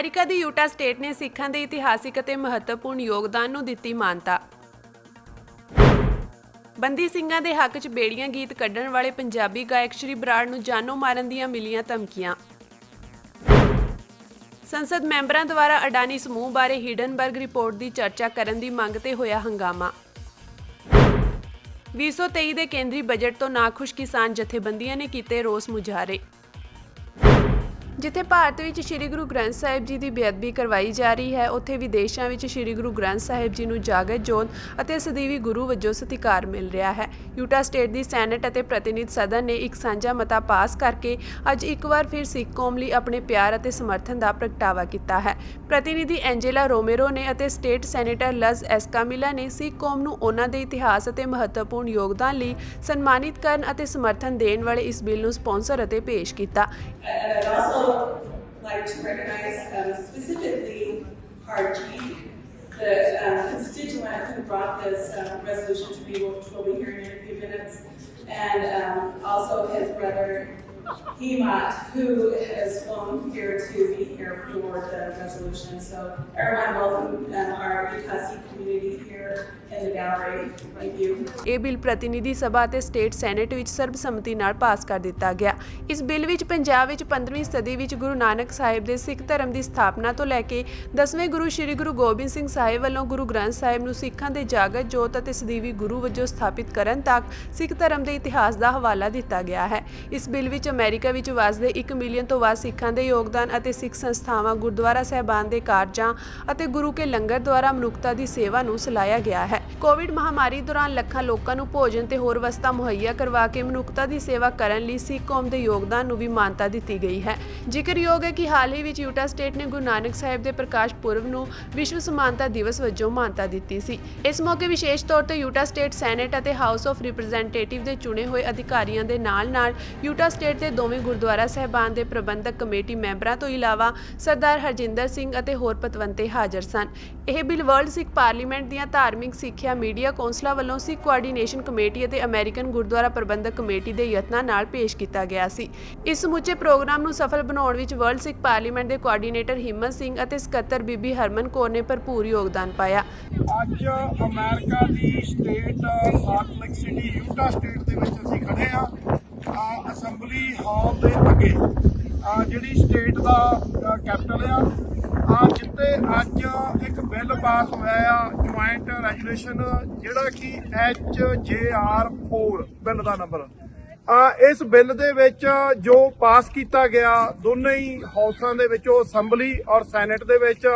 America ਦੀ Utah state ਨੇ ਸਿੱਖਾਂ ਦੇ ਇਤਿਹਾਸਿਕ ਅਤੇ ਮਹੱਤਵਪੂਰਨ ਯੋਗਦਾਨ ਨੂੰ ਦਿੱਤੀ ਮਾਨਤਾ। ਬੰਦੀ ਸਿੰਘਾਂ ਦੇ ਹੱਕ 'ਚ ਬੇੜੀਆਂ ਗੀਤ ਕੱਢਣ ਵਾਲੇ ਪੰਜਾਬੀ ਗਾਇਕ ਸ਼੍ਰੀ ਬਰਾੜ ਨੂੰ ਜਾਨੋਂ ਮਾਰਨ ਦੀਆਂ ਮਿਲੀਆਂ ਧਮਕੀਆਂ। ਸੰਸਦ ਮੈਂਬਰਾਂ ਦੁਆਰਾ ਅਡਾਨੀ ਸਮੂਹ ਬਾਰੇ ਹਿਡਨਬਰਗ ਰਿਪੋਰਟ ਦੀ ਚਰਚਾ ਕਰਨ ਦੀ ਮੰਗ ਤੇ ਹੋਇਆ ਹੰਗਾਮਾ। 2023 ਦੇ ਕੇਂਦਰੀ ਬਜਟ ਤੋਂ ਨਾਖੁਸ਼ ਕਿਸਾਨ ਜਥੇਬੰਦੀਆਂ ਨੇ ਕੀਤੇ ਰੋਸ ਮੁਜ਼ਾਹਰੇ। ਜਿੱਥੇ ਭਾਰਤ ਵਿੱਚ ਸ਼੍ਰੀ ਗੁਰੂ ਗ੍ਰੰਥ ਸਾਹਿਬ ਜੀ ਦੀ ਬੇਅਦਬੀ ਕਰਵਾਈ ਜਾ ਰਹੀ ਹੈ, ਉੱਥੇ ਵਿਦੇਸ਼ਾਂ ਵਿੱਚ ਸ਼੍ਰੀ ਗੁਰੂ ਗ੍ਰੰਥ ਸਾਹਿਬ ਜੀ ਨੂੰ ਜਾਗਤ ਜੋਤ ਅਤੇ ਸਦੀਵੀ ਗੁਰੂ ਵਜੋਂ ਸਤਿਕਾਰ ਮਿਲ ਰਿਹਾ ਹੈ। ਯੂਟਾ ਸਟੇਟ ਦੀ ਸੈਨੇਟ ਅਤੇ ਪ੍ਰਤੀਨਿਧ ਸਦਨ ਨੇ ਇੱਕ ਸਾਂਝਾ ਮਤਾ ਪਾਸ ਕਰਕੇ ਅੱਜ ਇੱਕ ਵਾਰ ਫਿਰ ਸਿੱਖ ਕੌਮ ਲਈ ਆਪਣੇ ਪਿਆਰ ਅਤੇ ਸਮਰਥਨ ਦਾ ਪ੍ਰਗਟਾਵਾ ਕੀਤਾ ਹੈ। ਪ੍ਰਤੀਨਿਧੀ ਐਂਜੇਲਾ ਰੋਮੇਰੋ ਨੇ ਅਤੇ ਸਟੇਟ ਸੈਨੇਟਰ ਲਜ਼ ਐਸਕਾਮਿਲਾ ਨੇ ਸਿੱਖ ਕੌਮ ਨੂੰ ਉਹਨਾਂ ਦੇ ਇਤਿਹਾਸ ਅਤੇ ਮਹੱਤਵਪੂਰਨ ਯੋਗਦਾਨ ਲਈ ਸਨਮਾਨਿਤ ਕਰਨ ਅਤੇ ਸਮਰਥਨ ਦੇਣ ਵਾਲੇ ਇਸ ਬਿੱਲ ਨੂੰ ਸਪਾਂਸਰ ਅਤੇ ਪੇਸ਼ ਕੀਤਾ। Like to recognize specifically Harjeet, the constituent who brought this resolution to me, which we'll be hearing in a few minutes, and also his brother Hemat, who has flown here to be here for the resolution. So everyone welcome our Utah Sikh community here in the gallery. Thank you. ਇਹ bill ਪ੍ਰਤੀਨਿਧੀ ਸਭਾ ਅਤੇ state senate ਵਿੱਚ ਸਰਬਸੰਮਤੀ ਨਾਲ ਪਾਸ ਕਰ ਦਿੱਤਾ ਗਿਆ। ਇਸ ਬਿੱਲ ਵਿੱਚ ਪੰਜਾਬ ਵਿੱਚ 15ਵੀਂ ਸਦੀ ਵਿੱਚ ਗੁਰੂ ਨਾਨਕ ਸਾਹਿਬ ਦੇ ਸਿੱਖ ਧਰਮ ਦੀ ਸਥਾਪਨਾ ਤੋਂ ਲੈ ਕੇ 10ਵੇਂ ਗੁਰੂ ਸ਼੍ਰੀ ਗੁਰੂ ਗੋਬਿੰਦ ਸਿੰਘ ਸਾਹਿਬ ਵੱਲੋਂ ਗੁਰੂ ਗ੍ਰੰਥ ਸਾਹਿਬ ਨੂੰ ਸਿੱਖਾਂ ਦੇ ਜਾਗਤ ਜੋਤ ਅਤੇ ਸਦੀਵੀ ਗੁਰੂ ਵਜੋਂ ਸਥਾਪਿਤ ਕਰਨ ਤੱਕ ਸਿੱਖ ਧਰਮ ਦੇ ਇਤਿਹਾਸ ਦਾ ਹਵਾਲਾ ਦਿੱਤਾ ਗਿਆ ਹੈ। ਇਸ ਬਿੱਲ ਵਿੱਚ ਅਮਰੀਕਾ ਵਿੱਚ ਵਸਦੇ 1 ਮਿਲੀਅਨ ਤੋਂ ਵੱਧ ਸਿੱਖਾਂ ਦੇ ਯੋਗਦਾਨ ਅਤੇ ਸਿੱਖ ਸੰਸਥਾਵਾਂ, ਗੁਰਦੁਆਰਾ ਸਾਹਿਬਾਨ ਦੇ ਕਾਰਜਾਂ ਅਤੇ ਗੁਰੂ ਕੇ ਲੰਗਰ ਦੁਆਰਾ ਮਨੁੱਖਤਾ ਦੀ ਸੇਵਾ ਨੂੰ ਸਲਾਹਿਆ ਗਿਆ ਹੈ। ਕੋਵਿਡ ਮਹਾਮਾਰੀ ਦੌਰਾਨ ਲੱਖਾਂ ਲੋਕਾਂ ਨੂੰ ਭੋਜਨ ਤੇ ਹੋਰ ਵਸਤਾਂ ਮੁਹੱਈਆ ਕਰਵਾ ਕੇ ਮਨੁੱਖਤਾ ਦੀ ਸੇਵਾ ਕਰਨ ਲਈ ਸਿੱਖ ਕੌਮ ਦੇ ਯੋਗਦਾਨ ਨੂੰ ਵੀ ਮਾਨਤਾ ਦਿੱਤੀ ਗਈ ਹੈ। ਜ਼ਿਕਰਯੋਗ ਹੈ ਕਿ ਹਾਲ ਹੀ ਵਿੱਚ ਯੂਟਾ ਸਟੇਟ ਨੇ ਗੁਰੂ ਨਾਨਕ ਸਾਹਿਬ ਦੇ ਪ੍ਰਕਾਸ਼ ਪੁਰਬ ਨੂੰ ਵਿਸ਼ਵ ਸਮਾਨਤਾ ਦਿਵਸ ਵਜੋਂ ਮਾਨਤਾ ਦਿੱਤੀ ਸੀ। ਇਸ ਮੌਕੇ ਵਿਸ਼ੇਸ਼ ਤੌਰ ਤੇ ਯੂਟਾ ਸਟੇਟ ਸੈਨੇਟ ਅਤੇ ਹਾਊਸ ਆਫ ਰਿਪਰੈਜ਼ੈਂਟੇਟਿਵ ਦੇ ਚੁਣੇ ਹੋਏ ਅਧਿਕਾਰੀਆਂ ਦੇ ਨਾਲ-ਨਾਲ ਯੂਟਾ ਸਟੇਟ ਦੇ ਦੋਵੇਂ ਗੁਰਦੁਆਰਾ ਸਾਹਿਬਾਨ ਦੇ ਪ੍ਰਬੰਧਕ ਕਮੇਟੀ ਮੈਂਬਰਾਂ ਤੋਂ ਇਲਾਵਾ ਸਰਦਾਰ ਹਰਜਿੰਦਰ ਸਿੰਘ ਅਤੇ ਹੋਰ ਪਤਵੰਤੇ ਹਾਜ਼ਰ ਸਨ। ਇਹ ਬਿੱਲ ਵਰਲਡ ਸਿੱਖ ਪਾਰਲੀਮੈਂਟ ਦੀਆਂ ਧਾਰਮਿਕ ਸਿੱਖਿਆ ਮੀਡੀਆ ਕੌਂਸਲਾਂ ਵੱਲੋਂ ਸਿੱਖ ਕੋਆਰਡੀਨੇਸ਼ਨ ਕਮੇਟੀ ਅਤੇ ਅਮਰੀਕਨ ਗੁਰਦੁਆਰਾ ਪ੍ਰਬੰਧਕ ਕਮੇਟੀ ਦੇ ਯਤਨਾਂ ਨਾਲ ਪੇਸ਼ ਕੀਤਾ ਗਿਆ ਸੀ। ਇਸ ਸਮੁੱਚੇ ਪ੍ਰੋਗਰਾਮ ਨੂੰ ਸਫਲ ਬਣਾਉਣ ਵਿੱਚ ਵਰਲਡ ਸਿੱਖ ਪਾਰਲੀਮੈਂਟ ਦੇ ਕੋਆਰਡੀਨੇਟਰ ਹਿੰਮਤ ਸਿੰਘ ਅਤੇ ਸਕੱਤਰ ਬੀਬੀ ਹਰਮਨ ਕੌਰ ਨੇ ਭਰਪੂਰ ਯੋਗਦਾਨ ਪਾਇਆ। ਅੱਜ ਅਮਰੀਕਾ ਦੀ state salt lake city Utah state ਦੇ ਵਿੱਚ ਅਸੀਂ ਖੜੇ ਹਾਂ ਅਸੈਂਬਲੀ ਹਾਲ ਦੇ ਅੱਗੇ, ਜਿਹੜੀ ਸਟੇਟ ਦਾ ਕੈਪੀਟਲ ਆ ਜਿੱਥੇ ਅੱਜ ਇੱਕ ਬਿੱਲ ਪਾਸ ਹੋਇਆ ਆ ਜੁਆਇੰਟ ਰੈਜੂਲੇਸ਼ਨ, ਜਿਹੜਾ ਕਿ HJR 4 ਬਿੱਲ ਦਾ ਨੰਬਰ। ਇਸ ਬਿੱਲ ਦੇ ਵਿੱਚ ਜੋ ਪਾਸ ਕੀਤਾ ਗਿਆ ਦੋਨੇ ਹੀ ਹਾਊਸਾਂ ਦੇ ਵਿੱਚੋਂ, ਅਸੈਂਬਲੀ ਔਰ ਸੈਨੇਟ ਦੇ ਵਿੱਚ,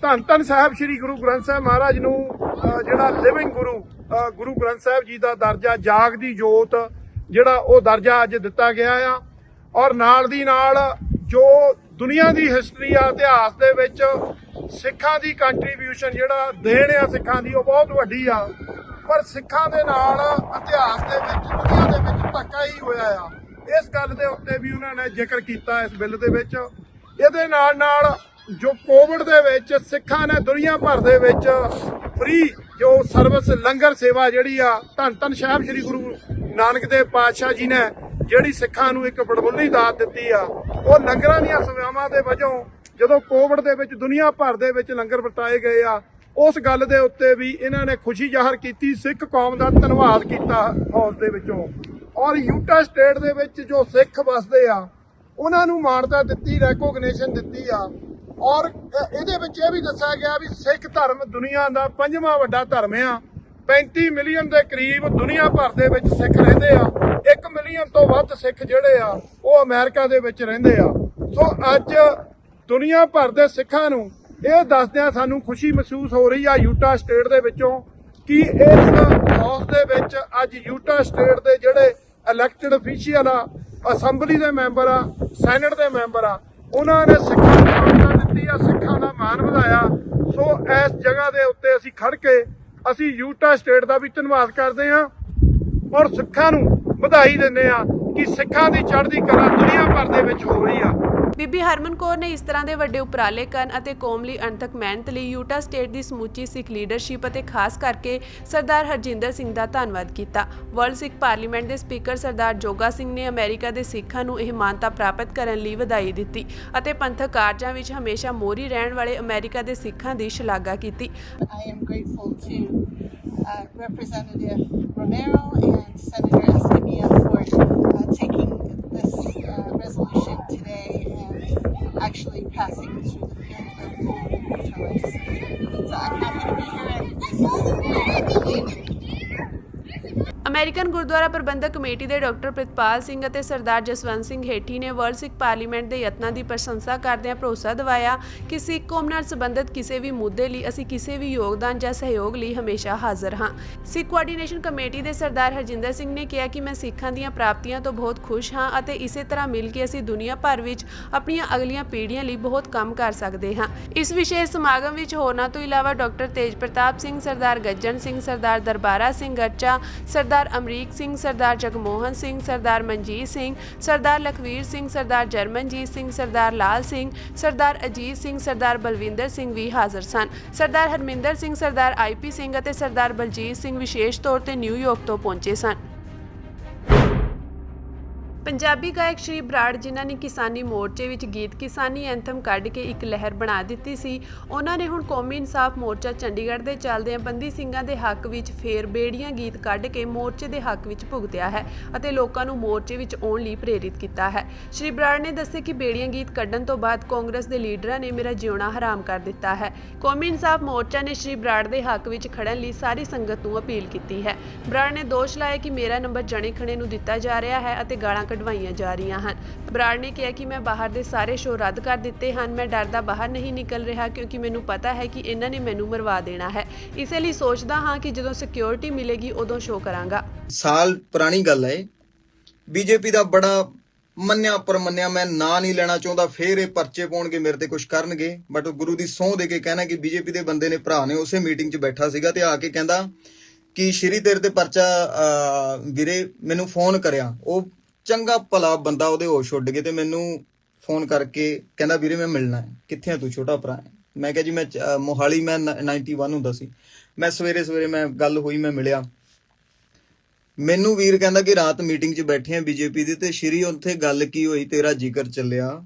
ਧੰਨ ਧੰਨ ਸਾਹਿਬ ਸ਼੍ਰੀ ਗੁਰੂ ਗ੍ਰੰਥ ਸਾਹਿਬ ਮਹਾਰਾਜ ਨੂੰ ਜਿਹੜਾ ਲਿਵਿੰਗ ਗੁਰੂ ਗ੍ਰੰਥ ਸਾਹਿਬ ਜੀ ਦਾ ਦਰਜਾ, ਜਾਗਦੀ ਜੋਤ ਜਿਹੜਾ ਉਹ ਦਰਜਾ ਅੱਜ ਦਿੱਤਾ ਗਿਆ ਆ। ਔਰ ਨਾਲ ਦੀ ਨਾਲ ਜੋ ਦੁਨੀਆ ਦੀ ਹਿਸਟਰੀ ਆ, ਇਤਿਹਾਸ ਦੇ ਵਿੱਚ ਸਿੱਖਾਂ ਦੀ ਕੰਟਰੀਬਿਊਸ਼ਨ ਜਿਹੜਾ ਦੇਣ ਆ ਸਿੱਖਾਂ ਦੀ, ਉਹ ਬਹੁਤ ਵੱਡੀ ਆ। ਪਰ ਸਿੱਖਾਂ ਦੇ ਨਾਲ ਇਤਿਹਾਸ ਦੇ ਵਿੱਚ, ਦੁਨੀਆ ਦੇ ਵਿੱਚ ਧੱਕਾ ਹੀ ਹੋਇਆ ਆ। ਇਸ ਗੱਲ ਦੇ ਉੱਤੇ ਵੀ ਉਹਨਾਂ ਨੇ ਜ਼ਿਕਰ ਕੀਤਾ ਇਸ ਬਿੱਲ ਦੇ ਵਿੱਚ। ਇਹਦੇ ਨਾਲ ਜੋ ਕੋਵਿਡ ਦੇ ਵਿੱਚ ਸਿੱਖਾਂ ਨੇ ਦੁਨੀਆ ਭਰ ਦੇ ਵਿੱਚ ਫ੍ਰੀ ਜੋ ਸਰਵਿਸ ਲੰਗਰ ਸੇਵਾ ਜਿਹੜੀ ਆ, ਧੰਨ ਧੰਨ ਸਾਹਿਬ ਸ਼੍ਰੀ ਗੁਰੂ ਨਾਨਕ ਦੇਵ ਪਾਤਸ਼ਾਹ ਜੀ ਨੇ ਜਿਹੜੀ ਸਿੱਖਾਂ ਨੂੰ ਇੱਕ ਬੜਬੁੱਲੀ ਦਾਤ ਦਿੱਤੀ ਆ, ਉਹ ਲੰਗਰਾਂ ਦੀਆਂ ਸੇਵਾਵਾਂ ਦੇ ਵਜੋਂ ਜਦੋਂ ਕੋਵਿਡ ਦੇ ਵਿੱਚ ਦੁਨੀਆ ਭਰ ਦੇ ਵਿੱਚ ਲੰਗਰ ਵਰਤਾਏ ਗਏ ਆ, ਉਸ ਗੱਲ ਦੇ ਉੱਤੇ ਵੀ ਇਹਨਾਂ ਨੇ ਖੁਸ਼ੀ ਜ਼ਾਹਰ ਕੀਤੀ, ਸਿੱਖ ਕੌਮ ਦਾ ਧੰਨਵਾਦ ਕੀਤਾ ਹਾਊਸ ਦੇ ਵਿੱਚੋਂ। ਔਰ ਯੂਟਾ ਸਟੇਟ ਦੇ ਵਿੱਚ ਜੋ ਸਿੱਖ ਵਸਦੇ ਆ ਉਹਨਾਂ ਨੂੰ ਮਾਨਤਾ ਦਿੱਤੀ, ਰੈਕੋਗਨੇਸ਼ਨ ਦਿੱਤੀ ਆ। ਔਰ ਇਹਦੇ ਵਿੱਚ ਇਹ ਵੀ ਦੱਸਿਆ ਗਿਆ ਵੀ ਸਿੱਖ ਧਰਮ ਦੁਨੀਆ ਦਾ 5ਵਾਂ ਵੱਡਾ ਧਰਮ ਆ। 35 ਮਿਲੀਅਨ ਦੇ ਕਰੀਬ ਦੁਨੀਆ ਭਰ ਦੇ ਵਿੱਚ ਸਿੱਖ ਰਹਿੰਦੇ ਆ। 1 ਮਿਲੀਅਨ ਤੋਂ ਵੱਧ ਸਿੱਖ ਜਿਹੜੇ ਆ ਉਹ ਅਮਰੀਕਾ ਦੇ ਵਿੱਚ ਰਹਿੰਦੇ ਆ। ਸੋ ਅੱਜ ਦੁਨੀਆ ਭਰ ਦੇ ਸਿੱਖਾਂ ਨੂੰ ਇਹ ਦੱਸਦਿਆਂ ਸਾਨੂੰ ਖੁਸ਼ੀ ਮਹਿਸੂਸ ਹੋ ਰਹੀ ਆ ਯੂਟਾ ਸਟੇਟ ਦੇ ਵਿੱਚੋਂ ਕਿ ਇਸ ਹਾਊਸ ਦੇ ਵਿੱਚ ਅੱਜ ਯੂਟਾ ਸਟੇਟ ਦੇ ਜਿਹੜੇ ਇਲੈਕਟਡ ਅਫੀਸ਼ੀਅਲ ਆ, ਅਸੈਂਬਲੀ ਦੇ ਮੈਂਬਰ ਆ, ਸੈਨੇਟ ਦੇ ਮੈਂਬਰ ਆ, ਉਹਨਾਂ ਨੇ ਸਿੱਖਾਂ ਨੂੰ ਮਾਨਤਾ ਦਿੱਤੀ ਆ, ਸਿੱਖਾਂ ਦਾ ਮਾਣ ਵਧਾਇਆ। ਸੋ ਇਸ ਜਗ੍ਹਾ ਦੇ ਉੱਤੇ ਅਸੀਂ ਖੜ ਕੇ ਅਸੀਂ ਯੂਟਾ ਸਟੇਟ ਦਾ ਵੀ ਧੰਨਵਾਦ ਕਰਦੇ ਹਾਂ ਔਰ ਸਿੱਖਾਂ ਨੂੰ ਵਧਾਈ ਦਿੰਦੇ ਆ ਕਿ ਸਿੱਖਾਂ ਦੀ ਚੜ੍ਹਦੀ ਕਲਾ ਦੁਨੀਆ ਭਰ ਦੇ ਵਿੱਚ ਹੋ ਰਹੀ ਆ। ਬੀਬੀ ਹਰਮਨ ਕੌਰ ਨੇ ਇਸ ਤਰ੍ਹਾਂ ਦੇ ਵੱਡੇ ਉਪਰਾਲੇ ਕਰਨ ਅਤੇ ਕੌਮ ਲਈ ਅਣਥੱਕ ਮਿਹਨਤ ਲਈ ਯੂਟਾ ਸਟੇਟ ਦੀ ਸਮੁੱਚੀ ਸਿੱਖ ਲੀਡਰਸ਼ਿਪ ਅਤੇ ਖਾਸ ਕਰਕੇ ਸਰਦਾਰ ਹਰਜਿੰਦਰ ਸਿੰਘ ਦਾ ਧੰਨਵਾਦ ਕੀਤਾ। ਵਰਲਡ ਸਿੱਖ ਪਾਰਲੀਮੈਂਟ ਦੇ ਸਪੀਕਰ ਸਰਦਾਰ ਜੋਗਾ ਸਿੰਘ ਨੇ ਅਮਰੀਕਾ ਦੇ ਸਿੱਖਾਂ ਨੂੰ ਇਹ ਮਾਨਤਾ ਪ੍ਰਾਪਤ ਕਰਨ ਲਈ ਵਧਾਈ ਦਿੱਤੀ ਅਤੇ ਪੰਥਕ ਕਾਰਜਾਂ ਵਿੱਚ ਹਮੇਸ਼ਾ ਮੋਹਰੀ ਰਹਿਣ ਵਾਲੇ ਅਮਰੀਕਾ ਦੇ ਸਿੱਖਾਂ ਦੀ ਸ਼ਲਾਘਾ ਕੀਤੀ। I am grateful to Representative Romero and Senator Escamilla for taking this resolution today and actually passing it through the field of the Utah legislature. So I'm happy to be here and this is American Gurdwara Prabandhak committee ਦੇ doctor Pritpal Singh ਅਤੇ ਸਰਦਾਰ ਜਸਵੰਤ ਸਿੰਘ ਹੇਠੀ ਨੇ world ਸਿੱਖ parliament ਦੇ ਯਤਨਾਂ ਦੀ ਪ੍ਰਸ਼ੰਸਾ ਕਰਦਿਆਂ ਭਰੋਸਾ ਦਿਵਾਇਆ ਕਿ ਸਿੱਖ ਕੌਮ ਨਾਲ ਸੰਬੰਧਿਤ ਕਿਸੇ ਵੀ ਮੁੱਦੇ ਲਈ ਅਸੀਂ ਕਿਸੇ ਵੀ ਯੋਗਦਾਨ ਜਾਂ ਸਹਿਯੋਗ ਲਈ ਹਮੇਸ਼ਾ ਹਾਜ਼ਰ ਹਾਂ। ਸਿੱਖ ਕੋਆਰਡੀਨੇਸ਼ਨ ਕਮੇਟੀ ਦੇ ਸਰਦਾਰ ਹਰਜਿੰਦਰ ਸਿੰਘ ਨੇ ਕਿਹਾ ਕਿ ਮੈਂ ਸਿੱਖਾਂ ਦੀਆਂ ਪ੍ਰਾਪਤੀਆਂ ਤੋਂ ਬਹੁਤ ਖੁਸ਼ ਹਾਂ ਅਤੇ ਇਸੇ ਤਰ੍ਹਾਂ ਮਿਲ ਕੇ ਅਸੀਂ ਦੁਨੀਆ ਭਰ ਵਿੱਚ ਆਪਣੀਆਂ ਅਗਲੀਆਂ ਪੀੜ੍ਹੀਆਂ ਲਈ ਬਹੁਤ ਕੰਮ ਕਰ ਸਕਦੇ ਹਾਂ। ਇਸ ਵਿਸ਼ੇਸ਼ ਸਮਾਗਮ ਵਿੱਚ ਹੋਰਨਾਂ ਤੋਂ ਇਲਾਵਾ ਡਾਕਟਰ ਤੇਜ ਪ੍ਰਤਾਪ ਸਿੰਘ, ਸਰਦਾਰ ਗੱਜਣ ਸਿੰਘ, ਸਰਦਾਰ ਦਰਬਾਰਾ ਸਿੰਘ ਗਰਚਾ, ਸਰਦਾਰ ਅਮਰੀਕ ਸਿੰਘ, ਸਰਦਾਰ ਜਗਮੋਹਨ ਸਿੰਘ, ਸਰਦਾਰ ਮਨਜੀਤ ਸਿੰਘ, ਸਰਦਾਰ ਲਖਵੀਰ ਸਿੰਘ, ਸਰਦਾਰ ਜਰਮਨਜੀਤ ਸਿੰਘ, ਸਰਦਾਰ ਲਾਲ ਸਿੰਘ, ਸਰਦਾਰ ਅਜੀਤ ਸਿੰਘ, ਸਰਦਾਰ ਬਲਵਿੰਦਰ ਸਿੰਘ ਵੀ ਹਾਜ਼ਰ ਸਨ। ਸਰਦਾਰ ਹਰਮਿੰਦਰ ਸਿੰਘ, ਸਰਦਾਰ IP ਸਿੰਘ ਅਤੇ ਸਰਦਾਰ ਬਲਜੀਤ ਸਿੰਘ ਵਿਸ਼ੇਸ਼ ਤੌਰ ਤੇ ਨਿਊਯਾਰਕ ਤੋਂ ਪਹੁੰਚੇ ਸਨ। ਪੰਜਾਬੀ ਗਾਇਕ ਸ਼੍ਰੀ ਬਰਾੜ ਜਿਨ੍ਹਾਂ ਨੇ ਕਿਸਾਨੀ ਮੋਰਚੇ ਵਿੱਚ ਗੀਤ ਕਿਸਾਨੀ ਐਂਥਮ ਕੱਢ ਕੇ ਇੱਕ ਲਹਿਰ ਬਣਾ ਦਿੱਤੀ ਸੀ, ਉਹਨਾਂ ਨੇ ਹੁਣ ਕੌਮੀ ਇਨਸਾਫ ਮੋਰਚਾ ਚੰਡੀਗੜ੍ਹ ਦੇ ਚੱਲਦਿਆਂ ਬੰਦੀ ਸਿੰਘਾਂ ਦੇ ਹੱਕ ਵਿੱਚ ਫੇਰ ਬੇੜੀਆਂ ਗੀਤ ਕੱਢ ਕੇ ਮੋਰਚੇ ਦੇ ਹੱਕ ਵਿੱਚ ਭੁਗਤਿਆ ਹੈ ਅਤੇ ਲੋਕਾਂ ਨੂੰ ਮੋਰਚੇ ਵਿੱਚ ਆਉਣ ਲਈ ਪ੍ਰੇਰਿਤ ਕੀਤਾ ਹੈ। ਸ਼੍ਰੀ ਬਰਾੜ ਨੇ ਦੱਸਿਆ ਕਿ ਬੇੜੀਆਂ ਗੀਤ ਕੱਢਣ ਤੋਂ ਬਾਅਦ ਕਾਂਗਰਸ ਦੇ ਲੀਡਰਾਂ ਨੇ ਮੇਰਾ ਜਿਉਣਾ ਹਰਾਮ ਕਰ ਦਿੱਤਾ ਹੈ। ਕੌਮੀ ਇਨਸਾਫ ਮੋਰਚਾ ਨੇ ਸ਼੍ਰੀ ਬਰਾੜ ਦੇ ਹੱਕ ਵਿੱਚ ਖੜਨ ਲਈ ਸਾਰੀ ਸੰਗਤ ਨੂੰ ਅਪੀਲ ਕੀਤੀ ਹੈ। ਬਰਾੜ ਨੇ ਦੋਸ਼ ਲਾਇਆ ਕਿ ਮੇਰਾ ਨੰਬਰ ਜਣੇ ਖਣੇ ਨੂੰ ਦਿੱਤਾ ਜਾ ਰਿਹਾ ਹੈ ਅਤੇ ਗਾਲਾਂ ਕਢਵਾਈਆਂ ਜਾ ਰਹੀਆਂ ਹਨ। ਬਰਾੜ ਨੇ ਕਿਹਾ ਕਿ ਮੈਂ ਬਾਹਰ ਦੇ ਸਾਰੇ ਸ਼ੋਅ ਰੱਦ ਕਰ ਦਿੱਤੇ ਹਨ। ਮੈਂ ਡਰਦਾ ਬਾਹਰ ਨਹੀਂ ਨਿਕਲ ਰਿਹਾ ਕਿਉਂਕਿ ਮੈਨੂੰ ਪਤਾ ਹੈ ਕਿ ਇਹਨਾਂ ਨੇ ਮੈਨੂੰ ਮਰਵਾ ਦੇਣਾ ਹੈ। ਇਸੇ ਲਈ ਸੋਚਦਾ ਹਾਂ ਕਿ ਜਦੋਂ ਸਿਕਿਉਰਿਟੀ ਮਿਲੇਗੀ ਉਦੋਂ ਸ਼ੋਅ ਕਰਾਂਗਾ। ਸਾਲ ਪੁਰਾਣੀ ਗੱਲ ਹੈ। ਬੀਜੇਪੀ ਦਾ ਬੜਾ ਮੰਨਿਆ ਪਰਮੰਨਿਆ, ਮੈਂ ਨਾਂ ਨਹੀਂ ਲੈਣਾ ਚਾਹੁੰਦਾ, ਫੇਰ ਇਹ ਪਰਚੇ ਪਾਉਣਗੇ, ਮੇਰੇ ਤੇ ਕੁਝ ਕਰਨਗੇ, ਬਟ ਗੁਰੂ ਦੀ ਸਹੁੰ ਦੇ ਕੇ ਕਹਿਣਾ ਕਿ ਬੀਜੇਪੀ ਦੇ ਬੰਦੇ ਨੇ, ਭਰਾ ਨੇ ਉਸੇ ਮੀਟਿੰਗ 'ਚ ਬੈਠਾ ਸੀਗਾ ਤੇ ਆ ਕੇ ਕਹਿੰਦਾ ਕਿ ਸ਼੍ਰੀ ਤੇਰੇ ਤੇ ਪਰਚਾ ਵੀਰੇ ਮੈਨੂੰ ਫੋਨ ਕਰਿਆ। ਉਹ ਚੰਗਾ ਭਲਾ ਬੰਦਾ, ਉਹਦੇ ਹੋਸ਼ ਉੱਡ ਗਏ ਤੇ ਮੈਨੂੰ ਫੋਨ ਕਰਕੇ ਕਹਿੰਦਾ ਵੀਰੇ ਮੈਂ ਮਿਲਣਾ ਹੈ। ਕਿੱਥੇ ਆ ਤੂੰ, ਛੋਟਾ ਭਰਾ ਹੈ। ਮੈਂ ਕਿਹਾ ਜੀ ਮੈਂ ਮੋਹਾਲੀ, ਮੈਂ 91 ਹੁੰਦਾ ਸੀ। ਮੈਂ ਸਵੇਰੇ ਮੈਂ ਗੱਲ ਹੋਈ, ਮੈਂ ਮਿਲਿਆ। ਮੈਨੂੰ ਵੀਰ ਕਹਿੰਦਾ ਕਿ ਰਾਤ ਮੀਟਿੰਗ 'ਚ ਬੈਠੇ ਆ ਬੀਜੇਪੀ ਦੀ ਤੇ ਸ਼੍ਰੀ ਉੱਥੇ ਗੱਲ ਕੀ ਹੋਈ, ਤੇਰਾ ਜ਼ਿਕਰ ਚੱਲਿਆ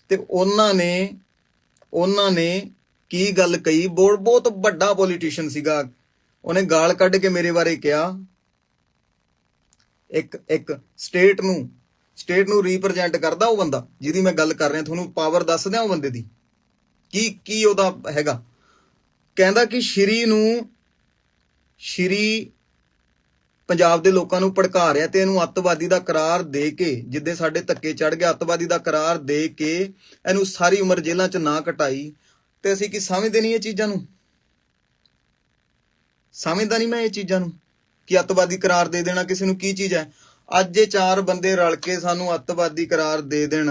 ਤੇ ਉਹਨਾਂ ਨੇ ਕੀ ਗੱਲ ਕਹੀ। ਬਹੁਤ ਵੱਡਾ ਪੋਲੀਟੀਸ਼ੀਅਨ ਸੀਗਾ, ਉਹਨੇ ਗਾਲ ਕੱਢ ਕੇ ਮੇਰੇ ਬਾਰੇ ਕਿਹਾ। ਇੱਕ ਸਟੇਟ ਨੂੰ ਰਿਪਰੈਜ਼ੈਂਟ ਕਰਦਾ ਉਹ ਬੰਦਾ ਜਿਹਦੀ ਮੈਂ ਗੱਲ ਕਰ ਰਿਹਾ, ਤੁਹਾਨੂੰ ਪਾਵਰ ਦੱਸ ਦਿਆਂ ਉਹ ਬੰਦੇ ਦੀ ਕੀ ਉਹਦਾ ਹੈਗਾ। ਕਹਿੰਦਾ ਕਿ ਸ਼੍ਰੀ ਪੰਜਾਬ ਦੇ ਲੋਕਾਂ ਨੂੰ ਭੜਕਾ ਰਿਹਾ ਤੇ ਇਹਨੂੰ ਅੱਤਵਾਦੀ ਦਾ ਕਰਾਰ ਦੇ ਕੇ, ਜਿੱਦੇ ਸਾਡੇ ਧੱਕੇ ਚੜ ਗਿਆ, ਅੱਤਵਾਦੀ ਦਾ ਕਰਾਰ ਦੇ ਕੇ ਇਹਨੂੰ ਸਾਰੀ ਉਮਰ ਜੇਲ੍ਹਾਂ 'ਚ ਨਾ ਕਟਾਈ। ਤੇ ਅਸੀਂ ਕੀ ਸਮਝਦੇ ਨਹੀਂ ਇਹ ਚੀਜ਼ਾਂ ਨੂੰ? ਸਮਝਦਾ ਨਹੀਂ ਮੈਂ ਇਹ ਚੀਜ਼ਾਂ ਨੂੰ ਕਿ ਅੱਤਵਾਦੀ ਕਰਾਰ ਦੇ ਦੇਣਾ ਕਿਸੇ ਨੂੰ ਕੀ ਚੀਜ਼ ਹੈ। ਅੱਜ ਇਹ 4 ਬੰਦੇ ਰਲ ਕੇ ਸਾਨੂੰ ਅੱਤਵਾਦੀ ਕਰਾਰ ਦੇ ਦੇਣ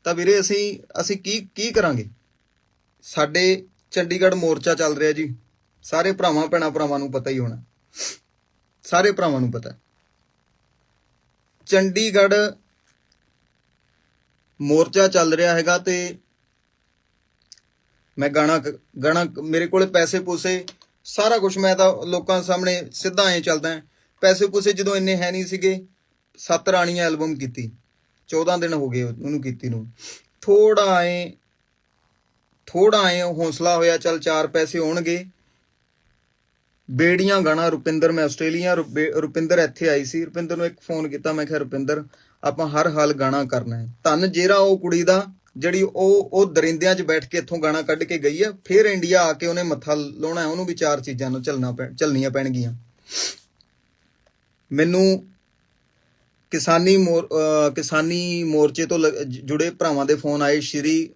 ਤਾਂ ਵੀਰੇ ਅਸੀਂ ਕੀ ਕਰਾਂਗੇ। ਸਾਡੇ ਚੰਡੀਗੜ੍ਹ ਮੋਰਚਾ ਚੱਲ ਰਿਹਾ ਜੀ, ਸਾਰੇ ਭਰਾਵਾਂ ਨੂੰ ਪਤਾ ਹੀ ਹੋਣਾ, ਸਾਰੇ ਭਰਾਵਾਂ ਨੂੰ ਪਤਾ। ਚੰਡੀਗੜ੍ਹ ਮੋਰਚਾ ਚੱਲ ਰਿਹਾ ਹੈਗਾ ਤੇ ਮੈਂ ਗਾਣਾ ਮੇਰੇ ਕੋਲੇ ਪੈਸੇ ਪੂਸੇ ਸਾਰਾ ਕੁਝ, ਮੈਂ ਤਾਂ ਲੋਕਾਂ ਸਾਹਮਣੇ ਸਿੱਧਾ ਐਂ ਚੱਲਦਾ। ਪੈਸੇ ਪੂਸੇ ਜਦੋਂ ਇੰਨੇ ਹੈ ਨਹੀਂ ਸੀਗੇ, 7 ਰਾਣੀਆਂ ਐਲਬਮ ਕੀਤੀ, 14 ਦਿਨ ਹੋ ਗਏ ਉਹਨੂੰ ਕੀਤੀ ਨੂੰ। ਥੋੜਾ ਐ ਹੌਸਲਾ ਹੋਇਆ, ਚੱਲ 4 ਪੈਸੇ ਹੋਣਗੇ। ਬੇੜੀਆਂ ਗਾਣਾ ਰੁਪਿੰਦਰ, ਮੈਂ ਆਸਟ੍ਰੇਲੀਆ, ਰੁਪਿੰਦਰ ਇੱਥੇ ਆਈ ਸੀ। ਰੁਪਿੰਦਰ ਨੂੰ ਇੱਕ ਫੋਨ ਕੀਤਾ, ਮੈਂ ਕਿਹਾ ਰੁਪਿੰਦਰ ਆਪਾਂ ਹਰ ਹਾਲ ਗਾਣਾ ਕਰਨਾ ਹੈ। ਧੰਨ ਜੇਰਾ ਉਹ ਕੁੜੀ ਦਾ ਜਿਹੜੀ ਉਹ ਦਰਿੰਦਿਆਂ 'ਚ ਬੈਠ ਕੇ ਇੱਥੋਂ ਗਾਣਾ ਕੱਢ ਕੇ ਗਈ ਆ, ਫਿਰ ਇੰਡੀਆ ਆ ਕੇ ਉਹਨੇ ਮੱਥਾ ਲਾਉਣਾ, ਉਹਨੂੰ ਵੀ 4 ਚੀਜ਼ਾਂ ਨੂੰ ਝੱਲਣੀਆਂ ਪੈਣਗੀਆਂ। ਮੈਨੂੰ ਕਿਸਾਨੀ ਮੋਰਚੇ ਤੋਂ ਜੁੜੇ ਭਰਾਵਾਂ ਦੇ ਫੋਨ ਆਏ, ਸ਼੍ਰੀ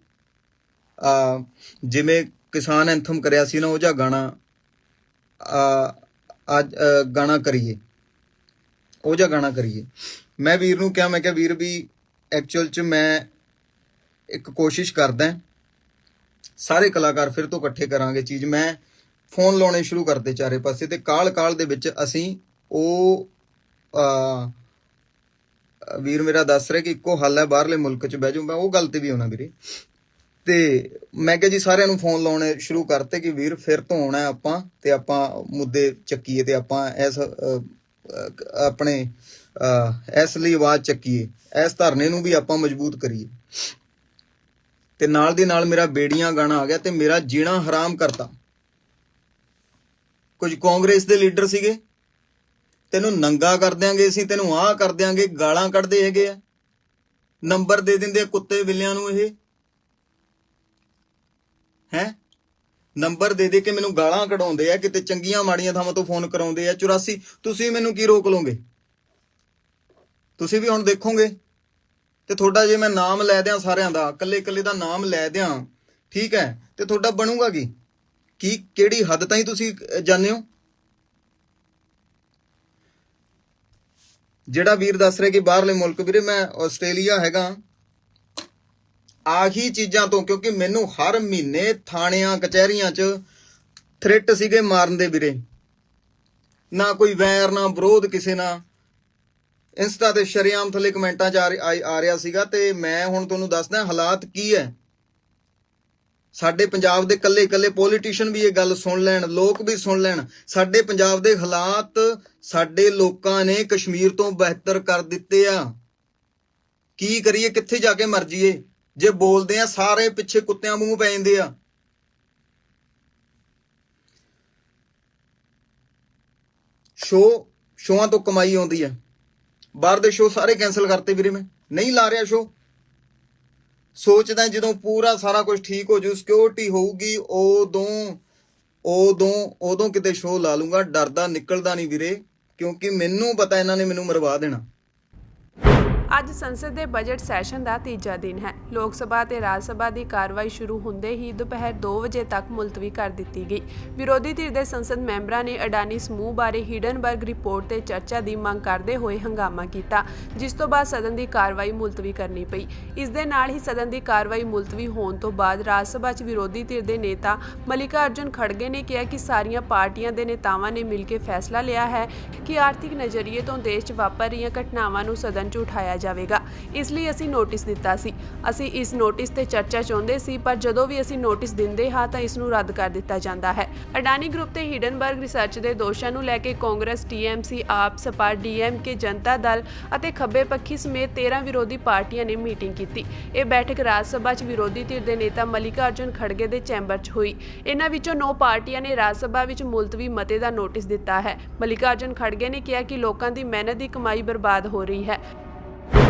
ਜਿਵੇਂ ਕਿਸਾਨ ਐਂਥਮ ਕਰਿਆ ਸੀ ਨਾ, ਉਹ ਜਿਹਾ ਗਾਣਾ ਅੱਜ ਗਾਣਾ ਕਰੀਏ। ਮੈਂ ਵੀਰ ਨੂੰ ਕਿਹਾ, ਮੈਂ ਕਿਹਾ ਵੀਰ ਵੀ ਐਕਚੁਅਲ 'ਚ ਮੈਂ ਇੱਕ ਕੋਸ਼ਿਸ਼ ਕਰਦਾ, ਸਾਰੇ ਕਲਾਕਾਰ ਫਿਰ ਤੋਂ ਇਕੱਠੇ ਕਰਾਂਗੇ ਚੀਜ਼। ਮੈਂ ਫੋਨ ਲਾਉਣੇ ਸ਼ੁਰੂ ਕਰਤੇ ਚਾਰੇ ਪਾਸੇ ਤੇ ਕਾਲ ਦੇ ਵਿੱਚ ਅਸੀਂ ਉਹ ਵੀਰ ਮੇਰਾ ਦੱਸ ਰਿਹਾ ਕਿ ਇੱਕੋ ਹੱਲ ਹੈ ਬਾਹਰਲੇ ਮੁਲਕ 'ਚ ਬਹਿ ਜਾਓ, ਮੈਂ ਉਹ ਗੱਲ ਤੇ ਵੀ ਆਉਣਾ ਵੀਰੇ। ਤੇ ਮੈਂ ਕਿਹਾ ਜੀ ਸਾਰਿਆਂ ਨੂੰ ਫੋਨ ਲਾਉਣੇ ਸ਼ੁਰੂ ਕਰਤੇ ਕਿ ਵੀਰ ਫਿਰ ਤੋਂ ਆਉਣਾ ਆਪਾਂ ਤੇ ਆਪਾਂ ਮੁੱਦੇ ਚੱਕੀਏ ਤੇ ਆਪਾਂ ਇਸ ਆਪਣੇ ਇਸ ਲਈ ਆਵਾਜ਼ ਚੱਕੀਏ, ਇਸ ਧਰਨੇ ਨੂੰ ਵੀ ਆਪਾਂ ਮਜ਼ਬੂਤ ਕਰੀਏ। ਤੇ ਨਾਲ ਦੀ ਨਾਲ ਮੇਰਾ ਬੇੜੀਆਂ ਗਾਣਾ ਆ ਗਿਆ ਤੇ ਮੇਰਾ ਜੀਣਾ ਹਰਾਮ ਕਰਤਾ। ਕੁਝ ਕਾਂਗਰਸ ਦੇ ਲੀਡਰ ਸੀਗੇ, ਤੈਨੂੰ ਨੰਗਾ ਕਰ ਦਿਆਂਗੇ ਅਸੀਂ, ਤੈਨੂੰ ਆਹ ਕਰ ਦਿਆਂਗੇ, ਗਾਲਾਂ ਕੱਢਦੇ ਹੈਗੇ ਆ, ਨੰਬਰ ਦੇ ਦਿੰਦੇ ਆ ਕੁੱਤੇ ਬਿੱਲਿਆਂ ਨੂੰ। ਇਹ ਹੈ ਨੰਬਰ ਦੇ ਦੇ ਕੇ ਮੈਨੂੰ ਗਾਲਾਂ ਕਢਾਉਂਦੇ ਆ, ਕਿਤੇ ਚੰਗੀਆਂ ਮਾੜੀਆਂ ਥਾਵਾਂ ਤੋਂ ਫੋਨ ਕਰਾਉਂਦੇ ਆ। 84 ਤੁਸੀਂ ਮੈਨੂੰ ਕੀ ਰੋਕ ਲਓਗੇ? ਤੁਸੀਂ ਵੀ ਹੁਣ ਦੇਖੋਗੇ ਤੇ ਤੁਹਾਡਾ ਜੇ ਮੈਂ ਨਾਮ ਲੈ ਦਿਆਂ ਸਾਰਿਆਂ ਦਾ, ਇਕੱਲੇ ਇਕੱਲੇ ਦਾ ਨਾਮ ਲੈ ਦਿਆਂ, ਠੀਕ ਹੈ, ਤੇ ਤੁਹਾਡਾ ਬਣੂਗਾ ਕੀ ਕਿਹੜੀ ਹੱਦ ਤਾਈਂ ਤੁਸੀਂ ਜਾਣਦੇ ਹੋ? ਜਿਹੜਾ ਵੀਰ ਦੱਸ ਰਿਹਾ ਕਿ ਬਾਹਰਲੇ ਮੁਲਕ, ਵੀਰੇ ਮੈਂ ਆਸਟ੍ਰੇਲੀਆ ਹੈਗਾ ਆਹੀ ਚੀਜ਼ਾਂ ਤੋਂ, ਕਿਉਂਕਿ ਮੈਨੂੰ ਹਰ ਮਹੀਨੇ ਥਾਣਿਆਂ ਕਚਹਿਰੀਆਂ 'ਚ ਥ੍ਰੈਟ ਸੀਗੇ ਮਾਰਨ ਦੇ ਵੀਰੇ। ਨਾ ਕੋਈ ਵੈਰ ਨਾ ਵਿਰੋਧ ਕਿਸੇ ਨਾਲ। ਇੰਸਟਾ ਤੇ ਸ਼ਰੇਆਮ ਥੱਲੇ ਕਮੈਂਟਾਂ 'ਚ ਆ ਰਿਹਾ ਸੀਗਾ। ਤੇ ਮੈਂ ਹੁਣ ਤੁਹਾਨੂੰ ਦੱਸਦਾ ਹਾਲਾਤ ਕੀ ਹੈ। ਸਾਡੇ ਪੰਜਾਬ ਦੇ ਇਕੱਲੇ ਪੋਲੀਟੀਸ਼ੀਅਨ ਵੀ ਇਹ ਗੱਲ ਸੁਣ ਲੈਣ, ਲੋਕ ਵੀ ਸੁਣ ਲੈਣ। ਸਾਡੇ ਪੰਜਾਬ ਦੇ ਹਾਲਾਤ ਸਾਡੇ ਲੋਕਾਂ ਨੇ ਕਸ਼ਮੀਰ ਤੋਂ ਬਿਹਤਰ ਕਰ ਦਿੱਤੇ ਆ। ਕੀ ਕਰੀਏ, ਕਿੱਥੇ ਜਾ ਕੇ ਮਰ ਜਾਈਏ? ਜੇ ਬੋਲਦੇ ਆ ਸਾਰੇ ਪਿੱਛੇ ਕੁੱਤਿਆਂ ਮੂੰਹ ਪੈ ਜਾਂਦੇ ਆ। ਸ਼ੋਆਂ ਤੋਂ ਕਮਾਈ ਆਉਂਦੀ ਹੈ। ਬਾਹਰ ਦੇ ਸ਼ੋਅ ਸਾਰੇ ਕੈਂਸਲ ਕਰਤੇ ਵੀਰੇ, ਮੈਂ ਨਹੀਂ ਲਾ ਰਿਹਾ ਸ਼ੋਅ। ਸੋਚਦਾ ਜਦੋਂ ਪੂਰਾ ਸਾਰਾ ਕੁਝ ਠੀਕ ਹੋ ਜੂ, ਸਿਕਿਉਰਿਟੀ ਹੋਊਗੀ, ਉਦੋਂ ਕਿਤੇ ਸ਼ੋਅ ਲਾ ਲੂੰਗਾ। ਡਰਦਾ ਨਿਕਲਦਾ ਨਹੀਂ ਵੀਰੇ, ਕਿਉਂਕਿ ਮੈਨੂੰ ਪਤਾ ਇਹਨਾਂ ਨੇ ਮੈਨੂੰ ਮਰਵਾ ਦੇਣਾ। ਅੱਜ ਸੰਸਦ ਦੇ ਬਜਟ ਸੈਸ਼ਨ ਦਾ ਤੀਜਾ ਦਿਨ ਹੈ। ਲੋਕ ਸਭਾ ਤੇ ਰਾਜ ਸਭਾ ਦੀ ਕਾਰਵਾਈ ਸ਼ੁਰੂ ਹੁੰਦੇ ਹੀ ਦੁਪਹਿਰ 2 ਵਜੇ ਤੱਕ ਮੁਲਤਵੀ ਕਰ ਦਿੱਤੀ ਗਈ। ਵਿਰੋਧੀ ਧਿਰ ਦੇ ਸੰਸਦ ਮੈਂਬਰਾਂ ਨੇ ਅਡਾਨੀ ਸਮੂਹ ਬਾਰੇ ਹਿਡਨਬਰਗ ਰਿਪੋਰਟ ਤੇ ਚਰਚਾ ਦੀ ਮੰਗ ਕਰਦੇ ਹੋਏ ਹੰਗਾਮਾ ਕੀਤਾ, ਜਿਸ ਤੋਂ ਬਾਅਦ ਸਦਨ ਦੀ ਕਾਰਵਾਈ ਮੁਲਤਵੀ ਕਰਨੀ ਪਈ। ਇਸ ਦੇ ਨਾਲ ਹੀ ਸਦਨ ਦੀ ਕਾਰਵਾਈ ਮੁਲਤਵੀ ਹੋਣ ਤੋਂ ਬਾਅਦ ਰਾਜ ਸਭਾ 'ਚ ਵਿਰੋਧੀ ਧਿਰ ਦੇ ਨੇਤਾ ਮਲਿਕਾ ਅਰਜੁਨ ਖੜਗੇ ਨੇ ਕਿਹਾ ਕਿ ਸਾਰੀਆਂ ਪਾਰਟੀਆਂ ਦੇ ਨੇਤਾਵਾਂ ਨੇ ਮਿਲ ਕੇ ਫੈਸਲਾ ਲਿਆ ਹੈ ਕਿ ਆਰਥਿਕ ਨਜ਼ਰੀਏ ਤੋਂ ਦੇਸ਼ 'ਚ ਵਾਪਰ ਰਹੀਆਂ ਘਟਨਾਵਾਂ ਨੂੰ ਸਦਨ 'ਚ ਉਠਾਇਆ ਜਾਵੇਗਾ। ਇਸ ਲਈ ਅਸੀਂ ਨੋਟਿਸ ਦਿੱਤਾ ਸੀ। ਅਸੀਂ ਇਸ ਨੋਟਿਸ ਤੇ ਚਰਚਾ ਚਾਹੁੰਦੇ ਸੀ, ਪਰ ਜਦੋਂ ਵੀ ਅਸੀਂ ਨੋਟਿਸ ਦਿੰਦੇ ਹਾਂ ਤਾਂ ਇਸ ਨੂੰ ਰੱਦ ਕਰ ਦਿੱਤਾ ਜਾਂਦਾ ਹੈ। ਅਡਾਨੀ ਗਰੁੱਪ ਤੇ ਹਿਡਨਬਰਗ ਰਿਸਰਚ ਦੇ ਦੋਸ਼ਾਂ ਨੂੰ ਲੈ ਕੇ ਕਾਂਗਰਸ, TMC, ਆਪ, ਸਪਾ, DMK, ਜਨਤਾ ਦਲ ਅਤੇ ਖੱਬੇ ਪੱਖੀ ਸਮੇਤ 13 ਵਿਰੋਧੀ ਪਾਰਟੀਆਂ ਨੇ ਮੀਟਿੰਗ ਕੀਤੀ। ਇਹ ਬੈਠਕ ਰਾਜ ਸਭਾ 'ਚ ਵਿਰੋਧੀ ਧਿਰ ਦੇ ਨੇਤਾ ਮਲਿਕਾ ਅਰਜੁਨ ਖੜਗੇ ਦੇ ਚੈਂਬਰ 'ਚ ਹੋਈ। ਇਹਨਾਂ ਵਿੱਚੋਂ 9 ਪਾਰਟੀਆਂ ਨੇ ਰਾਜ ਸਭਾ ਵਿੱਚ ਮੁਲਤਵੀ ਮਤੇ ਦਾ ਨੋਟਿਸ ਦਿੱਤਾ ਹੈ। ਮਲਿਕਾ ਅਰਜੁਨ ਖੜਗੇ ਨੇ ਕਿਹਾ ਕਿ ਲੋਕਾਂ ਦੀ ਮਿਹਨਤ ਦੀ ਕਮਾਈ ਬਰਬਾਦ ਹੋ ਰਹੀ ਹੈ।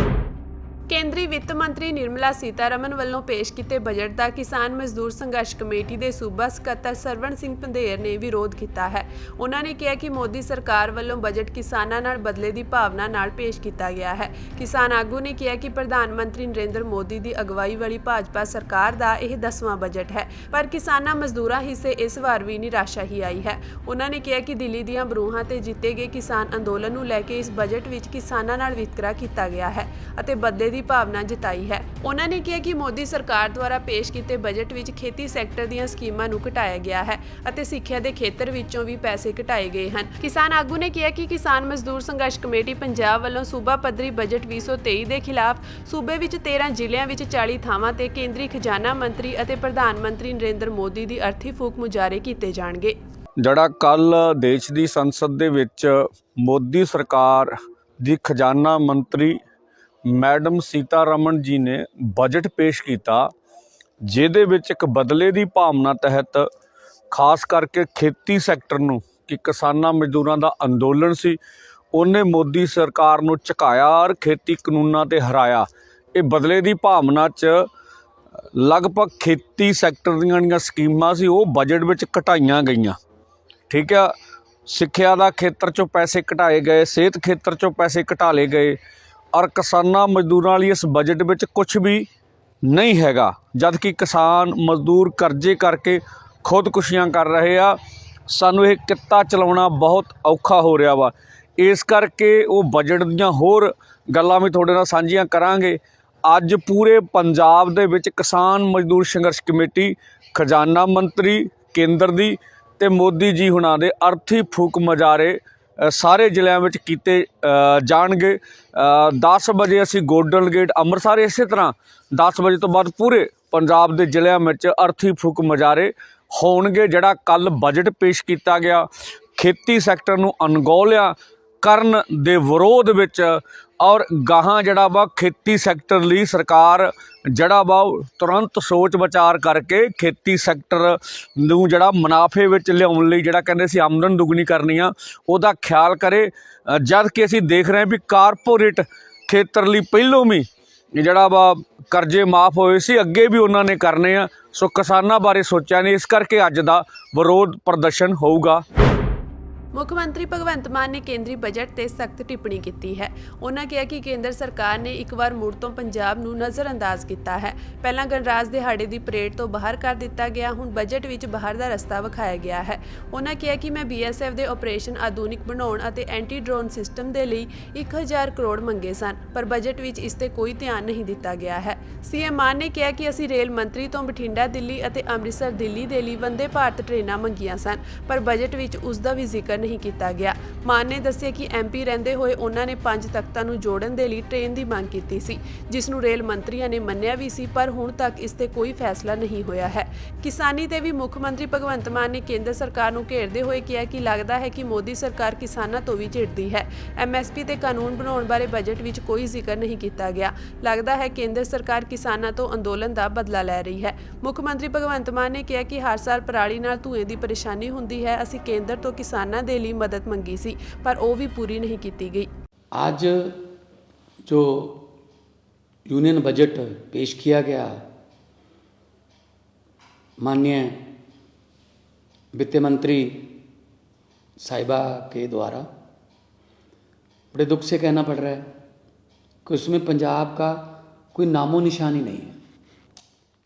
ਕੇਂਦਰੀ ਵਿੱਤ ਮੰਤਰੀ ਨਿਰਮਲਾ ਸੀਤਾਰਮਨ ਵੱਲੋਂ ਪੇਸ਼ ਕੀਤੇ ਬਜਟ ਦਾ ਕਿਸਾਨ ਮਜ਼ਦੂਰ ਸੰਘਰਸ਼ ਕਮੇਟੀ ਦੇ ਸੂਬਾ ਸਕੱਤਰ ਸਰਵਣ ਸਿੰਘ ਪੰਧੇਰ ਨੇ ਵਿਰੋਧ ਕੀਤਾ ਹੈ। ਉਹਨਾਂ ਨੇ ਕਿਹਾ ਕਿ ਮੋਦੀ ਸਰਕਾਰ ਵੱਲੋਂ ਬਜਟ ਕਿਸਾਨਾਂ ਨਾਲ ਬਦਲੇ ਦੀ ਭਾਵਨਾ ਨਾਲ ਪੇਸ਼ ਕੀਤਾ ਗਿਆ ਹੈ। ਕਿਸਾਨ ਆਗੂ ਨੇ ਕਿਹਾ ਕਿ ਪ੍ਰਧਾਨ ਮੰਤਰੀ ਨਰਿੰਦਰ ਮੋਦੀ ਦੀ ਅਗਵਾਈ ਵਾਲੀ ਭਾਜਪਾ ਸਰਕਾਰ ਦਾ ਇਹ 10ਵਾਂ ਬਜਟ ਹੈ, ਪਰ ਕਿਸਾਨਾਂ ਮਜ਼ਦੂਰਾਂ ਹਿੱਸੇ ਇਸ ਵਾਰ ਵੀ ਨਿਰਾਸ਼ਾ ਹੀ ਆਈ ਹੈ। ਉਹਨਾਂ ਨੇ ਕਿਹਾ ਕਿ ਦਿੱਲੀ ਦੀਆਂ ਬਰੂਹਾਂ ਤੇ ਜਿੱਤੇ ਗਏ ਕਿਸਾਨ ਅੰਦੋਲਨ ਨੂੰ ਲੈ ਕੇ ਇਸ ਬਜਟ ਵਿੱਚ ਕਿਸਾਨਾਂ ਨਾਲ ਵਿਤਕਰਾ ਕੀਤਾ ਗਿਆ ਹੈ ਅਤੇ ਬਦਲੇ ਦੀ ਭਾਵਨਾ ਜਤਾਈ ਹੈ। ਉਹਨਾਂ ਨੇ ਕਿਹਾ ਕਿ ਮੋਦੀ ਸਰਕਾਰ ਦੁਆਰਾ ਪੇਸ਼ ਕੀਤੇ ਬਜਟ ਵਿੱਚ ਖੇਤੀ ਸੈਕਟਰ ਦੀਆਂ ਸਕੀਮਾਂ ਨੂੰ ਘਟਾਇਆ ਗਿਆ ਹੈ ਅਤੇ ਸਿੱਖਿਆ ਦੇ ਖੇਤਰ ਵਿੱਚੋਂ ਵੀ ਪੈਸੇ ਘਟਾਏ ਗਏ ਹਨ। ਕਿਸਾਨ ਆਗੂ ਨੇ ਕਿਹਾ ਕਿ ਕਿਸਾਨ ਮਜ਼ਦੂਰ ਸੰਘਰਸ਼ ਕਮੇਟੀ ਪੰਜਾਬ ਵੱਲੋਂ ਸੂਬਾ ਪੱਧਰੀ ਬਜਟ 2023 ਦੇ ਖਿਲਾਫ ਸੂਬੇ ਵਿੱਚ 13 ਜ਼ਿਲ੍ਹਿਆਂ ਵਿੱਚ 40 ਥਾਵਾਂ ਤੇ ਕੇਂਦਰੀ ਖਜ਼ਾਨਾ ਮੰਤਰੀ ਅਤੇ ਪ੍ਰਧਾਨ ਮੰਤਰੀ ਨਰਿੰਦਰ ਮੋਦੀ ਦੀ ਅਰਥੀ ਫੂਕ ਮੁਜ਼ਾਹਰੇ ਕੀਤੇ ਜਾਣਗੇ। ਜਿਹੜਾ ਕੱਲ ਦੇਸ਼ ਦੀ ਸੰਸਦ ਦੇ ਵਿੱਚ ਮੋਦੀ ਸਰਕਾਰ ਦੀ ਖਜ਼ਾਨਾ ਮੰਤਰੀ ਮੈਡਮ ਸੀਤਾਰਮਨ ਜੀ ਨੇ ਬਜਟ ਪੇਸ਼ ਕੀਤਾ, ਜਿਹਦੇ ਵਿੱਚ ਇੱਕ ਬਦਲੇ ਦੀ ਭਾਵਨਾ ਤਹਿਤ ਖਾਸ ਕਰਕੇ ਖੇਤੀ ਸੈਕਟਰ ਨੂੰ, ਕਿ ਕਿਸਾਨਾਂ ਮਜ਼ਦੂਰਾਂ ਦਾ ਅੰਦੋਲਨ ਸੀ, ਉਹਨੇ ਮੋਦੀ ਸਰਕਾਰ ਨੂੰ ਝੁਕਾਇਆ ਔਰ ਖੇਤੀ ਕਾਨੂੰਨਾਂ ਤੇ ਹਰਾਇਆ। ਇਹ ਬਦਲੇ ਦੀ ਭਾਵਨਾ 'ਚ ਲਗਭਗ ਖੇਤੀ ਸੈਕਟਰ ਦੀਆਂ ਜਿਹੜੀਆਂ ਸਕੀਮਾਂ ਸੀ ਉਹ ਬਜਟ ਵਿੱਚ ਘਟਾਈਆਂ ਗਈਆਂ। ਠੀਕ ਆ, ਸਿੱਖਿਆ ਦਾ ਖੇਤਰ 'ਚੋਂ ਪੈਸੇ ਘਟਾਏ ਗਏ, ਸਿਹਤ ਖੇਤਰ 'ਚੋਂ ਪੈਸੇ ਘਟਾ ਲਏ ਗਏ ਔਰ ਕਿਸਾਨਾਂ ਮਜ਼ਦੂਰਾਂ ਲਈ ਇਸ ਬਜਟ ਵਿੱਚ ਕੁਝ ਵੀ ਨਹੀਂ ਹੈਗਾ, ਜਦ ਕਿ ਕਿਸਾਨ ਮਜ਼ਦੂਰ ਕਰਜ਼ੇ ਕਰਕੇ ਖੁਦਕੁਸ਼ੀਆਂ ਕਰ ਰਹੇ ਆ। ਸਾਨੂੰ ਇਹ ਕਿੱਤਾ ਚਲਾਉਣਾ ਬਹੁਤ ਔਖਾ ਹੋ ਰਿਹਾ ਵਾ। ਇਸ ਕਰਕੇ ਉਹ ਬਜਟ ਦੀਆਂ ਹੋਰ ਗੱਲਾਂ ਵੀ ਤੁਹਾਡੇ ਨਾਲ ਸਾਂਝੀਆਂ ਕਰਾਂਗੇ। ਅੱਜ ਪੂਰੇ ਪੰਜਾਬ ਦੇ ਵਿੱਚ ਕਿਸਾਨ ਮਜ਼ਦੂਰ ਸੰਘਰਸ਼ ਕਮੇਟੀ, ਖਜ਼ਾਨਾ ਮੰਤਰੀ ਕੇਂਦਰ ਦੀ ਤੇ ਮੋਦੀ ਜੀ ਹੁਣਾਂ ਦੇ ਅਰਥੀ ਫੂਕ ਮੁਜ਼ਾਹਰੇ ਸਾਰੇ ਜ਼ਿਲ੍ਹਿਆਂ ਵਿੱਚ ਕੀਤੇ ਜਾਣਗੇ। 10 ਵਜੇ ਅਸੀਂ ਗੋਲਡਨ ਗੇਟ ਅੰਮ੍ਰਿਤਸਰ, ਇਸੇ ਤਰ੍ਹਾਂ 10 ਵਜੇ ਤੋਂ ਬਾਅਦ ਪੂਰੇ ਪੰਜਾਬ ਦੇ ਜ਼ਿਲ੍ਹਿਆਂ ਵਿੱਚ ਅਰਥੀ ਫੂਕ ਮੁਜ਼ਾਹਰੇ ਹੋਣਗੇ। ਜਿਹੜਾ ਕੱਲ ਬਜਟ ਪੇਸ਼ ਕੀਤਾ ਗਿਆ ਖੇਤੀ ਸੈਕਟਰ ਨੂੰ ਅਣਗੌਲਿਆ ਕਰਨ ਦੇ ਵਿਰੋਧ ਵਿੱਚ, ਔਰ ਗਾਹਾਂ ਜਿਹੜਾ ਵਾ ਖੇਤੀ ਸੈਕਟਰ ਲਈ ਸਰਕਾਰ ਜਿਹੜਾ ਵਾ ਤੁਰੰਤ ਸੋਚ ਵਿਚਾਰ ਕਰਕੇ ਖੇਤੀ ਸੈਕਟਰ ਨੂੰ ਜਿਹੜਾ ਮੁਨਾਫੇ ਵਿੱਚ ਲਿਆਉਣ ਲਈ, ਜਿਹੜਾ ਕਹਿੰਦੇ ਸੀ ਆਮਦਨ ਦੁੱਗਣੀ ਕਰਨੀ ਆ, ਉਹਦਾ ਖਿਆਲ ਕਰੇ। ਜਦ ਕਿ ਅਸੀਂ ਦੇਖ ਰਹੇ ਹਾਂ ਵੀ ਕਾਰਪੋਰੇਟ ਖੇਤਰ ਲਈ ਪਹਿਲੋਂ ਵੀ ਜਿਹੜਾ ਵਾ ਕਰਜ਼ੇ ਮਾਫ ਹੋਏ ਸੀ, ਅੱਗੇ ਵੀ ਉਹਨਾਂ ਨੇ ਕਰਨੇ ਆ। ਸੋ ਕਿਸਾਨਾਂ ਬਾਰੇ ਸੋਚਿਆ ਨਹੀਂ, ਇਸ ਕਰਕੇ ਅੱਜ ਦਾ ਵਿਰੋਧ ਪ੍ਰਦਰਸ਼ਨ ਹੋਊਗਾ। ਮੁੱਖ ਮੰਤਰੀ ਭਗਵੰਤ ਮਾਨ ਨੇ ਕੇਂਦਰੀ ਬਜਟ ਤੇ ਸਖਤ ਟਿੱਪਣੀ ਕੀਤੀ ਹੈ। ਉਹਨਾਂ ਕਿਹਾ ਕਿ ਕੇਂਦਰ ਸਰਕਾਰ ਨੇ ਇੱਕ ਵਾਰ ਮੁੜ ਤੋਂ ਪੰਜਾਬ ਨੂੰ ਨਜ਼ਰਅੰਦਾਜ਼ ਕੀਤਾ ਹੈ। ਪਹਿਲਾਂ ਗਣਰਾਜ ਦਿਹਾੜੇ ਦੀ ਪਰੇਡ ਤੋਂ ਬਾਹਰ ਕਰ ਦਿੱਤਾ ਗਿਆ, ਹੁਣ ਬਜਟ ਵਿੱਚ ਬਾਹਰ ਦਾ ਰਸਤਾ ਵਿਖਾਇਆ ਗਿਆ ਹੈ। ਉਹਨਾਂ ਕਿਹਾ ਕਿ ਮੈਂ BSF ਦੇ ਆਪਰੇਸ਼ਨ ਆਧੁਨਿਕ ਬਣਾਉਣ ਅਤੇ ਐਂਟੀ ਡਰੋਨ ਸਿਸਟਮ ਦੇ ਲਈ 1000 ਕਰੋੜ ਮੰਗੇ ਸਨ, ਪਰ ਬਜਟ ਵਿੱਚ ਇਸ ਤੇ ਕੋਈ ਧਿਆਨ ਨਹੀਂ ਦਿੱਤਾ ਗਿਆ ਹੈ। CM ਮਾਨ ਨੇ ਕਿਹਾ ਕਿ ਅਸੀਂ ਰੇਲ ਮੰਤਰੀ ਤੋਂ ਬਠਿੰਡਾ ਦਿੱਲੀ ਅਤੇ ਅੰਮ੍ਰਿਤਸਰ ਦਿੱਲੀ ਦੇ ਲਈ ਵੰਦੇ ਭਾਰਤ ਟ੍ਰੇਨਾਂ ਮੰਗੀਆਂ ਸਨ, ਪਰ ਬਜਟ ਵਿੱਚ ਉਸ ਦਾ ਵੀ ਜ਼ਿਕਰ ਨਹੀਂ ਕੀਤਾ ਗਿਆ। ਮਾਨ ਨੇ ਦੱਸਿਆ ਕਿ MP ਰਹਿੰਦੇ ਹੋਏ ਉਹਨਾਂ ਨੇ 5 ਤਖ਼ਤਾਂ ਨੂੰ ਜੋੜਨ ਦੇ ਲਈ ਟ੍ਰੇਨ ਦੀ ਮੰਗ ਕੀਤੀ ਸੀ, ਜਿਸ ਨੂੰ ਰੇਲ ਮੰਤਰੀਆਂ ਨੇ ਮੰਨਿਆ ਵੀ ਸੀ, ਪਰ ਹੁਣ ਤੱਕ ਇਸ ਤੇ ਕੋਈ ਫੈਸਲਾ ਨਹੀਂ ਹੋਇਆ ਹੈ। ਕਿਸਾਨੀ ਤੇ ਵੀ ਮੁੱਖ ਮੰਤਰੀ ਭਗਵੰਤ ਮਾਨ ਨੇ ਕੇਂਦਰ ਸਰਕਾਰ ਨੂੰ ਘੇਰਦੇ ਹੋਏ ਕਿਹਾ ਕਿ ਲੱਗਦਾ ਹੈ ਕਿ ਮੋਦੀ ਸਰਕਾਰ ਕਿਸਾਨਾਂ ਤੋਂ ਵੀ ਚਿੜਦੀ ਹੈ। MSP ਤੇ ਕਾਨੂੰਨ ਬਣਾਉਣ ਬਾਰੇ ਬਜਟ ਵਿੱਚ ਕੋਈ ਜ਼ਿਕਰ ਨਹੀਂ ਕੀਤਾ ਗਿਆ। ਲੱਗਦਾ ਹੈ ਕੇਂਦਰ ਸਰਕਾਰ ਕਿਸਾਨਾਂ ਤੋਂ ਅੰਦੋਲਨ ਦਾ ਬਦਲਾ ਲੈ ਰਹੀ ਹੈ। ਮੁੱਖ ਮੰਤਰੀ ਭਗਵੰਤ ਮਾਨ ਨੇ ਕਿਹਾ ਕਿ ਹਰ ਸਾਲ ਪਰਾਲੀ ਨਾਲ ਧੂਏ ਦੀ ਪਰੇਸ਼ਾਨੀ ਹੁੰਦੀ ਹੈ। ਅਸੀਂ ਕੇਂਦਰ ਤੋਂ ਕਿਸਾਨਾਂ ਦੇ ਲਈ मदद मंगी सी, पर वो भी पूरी नहीं की गई। आज जो यूनियन बजट पेश किया गया माननीय वित्त मंत्री साहिबा के द्वारा, बड़े दुख से कहना पड़ रहा है कि उसमें पंजाब का कोई नामो निशान ही नहीं है।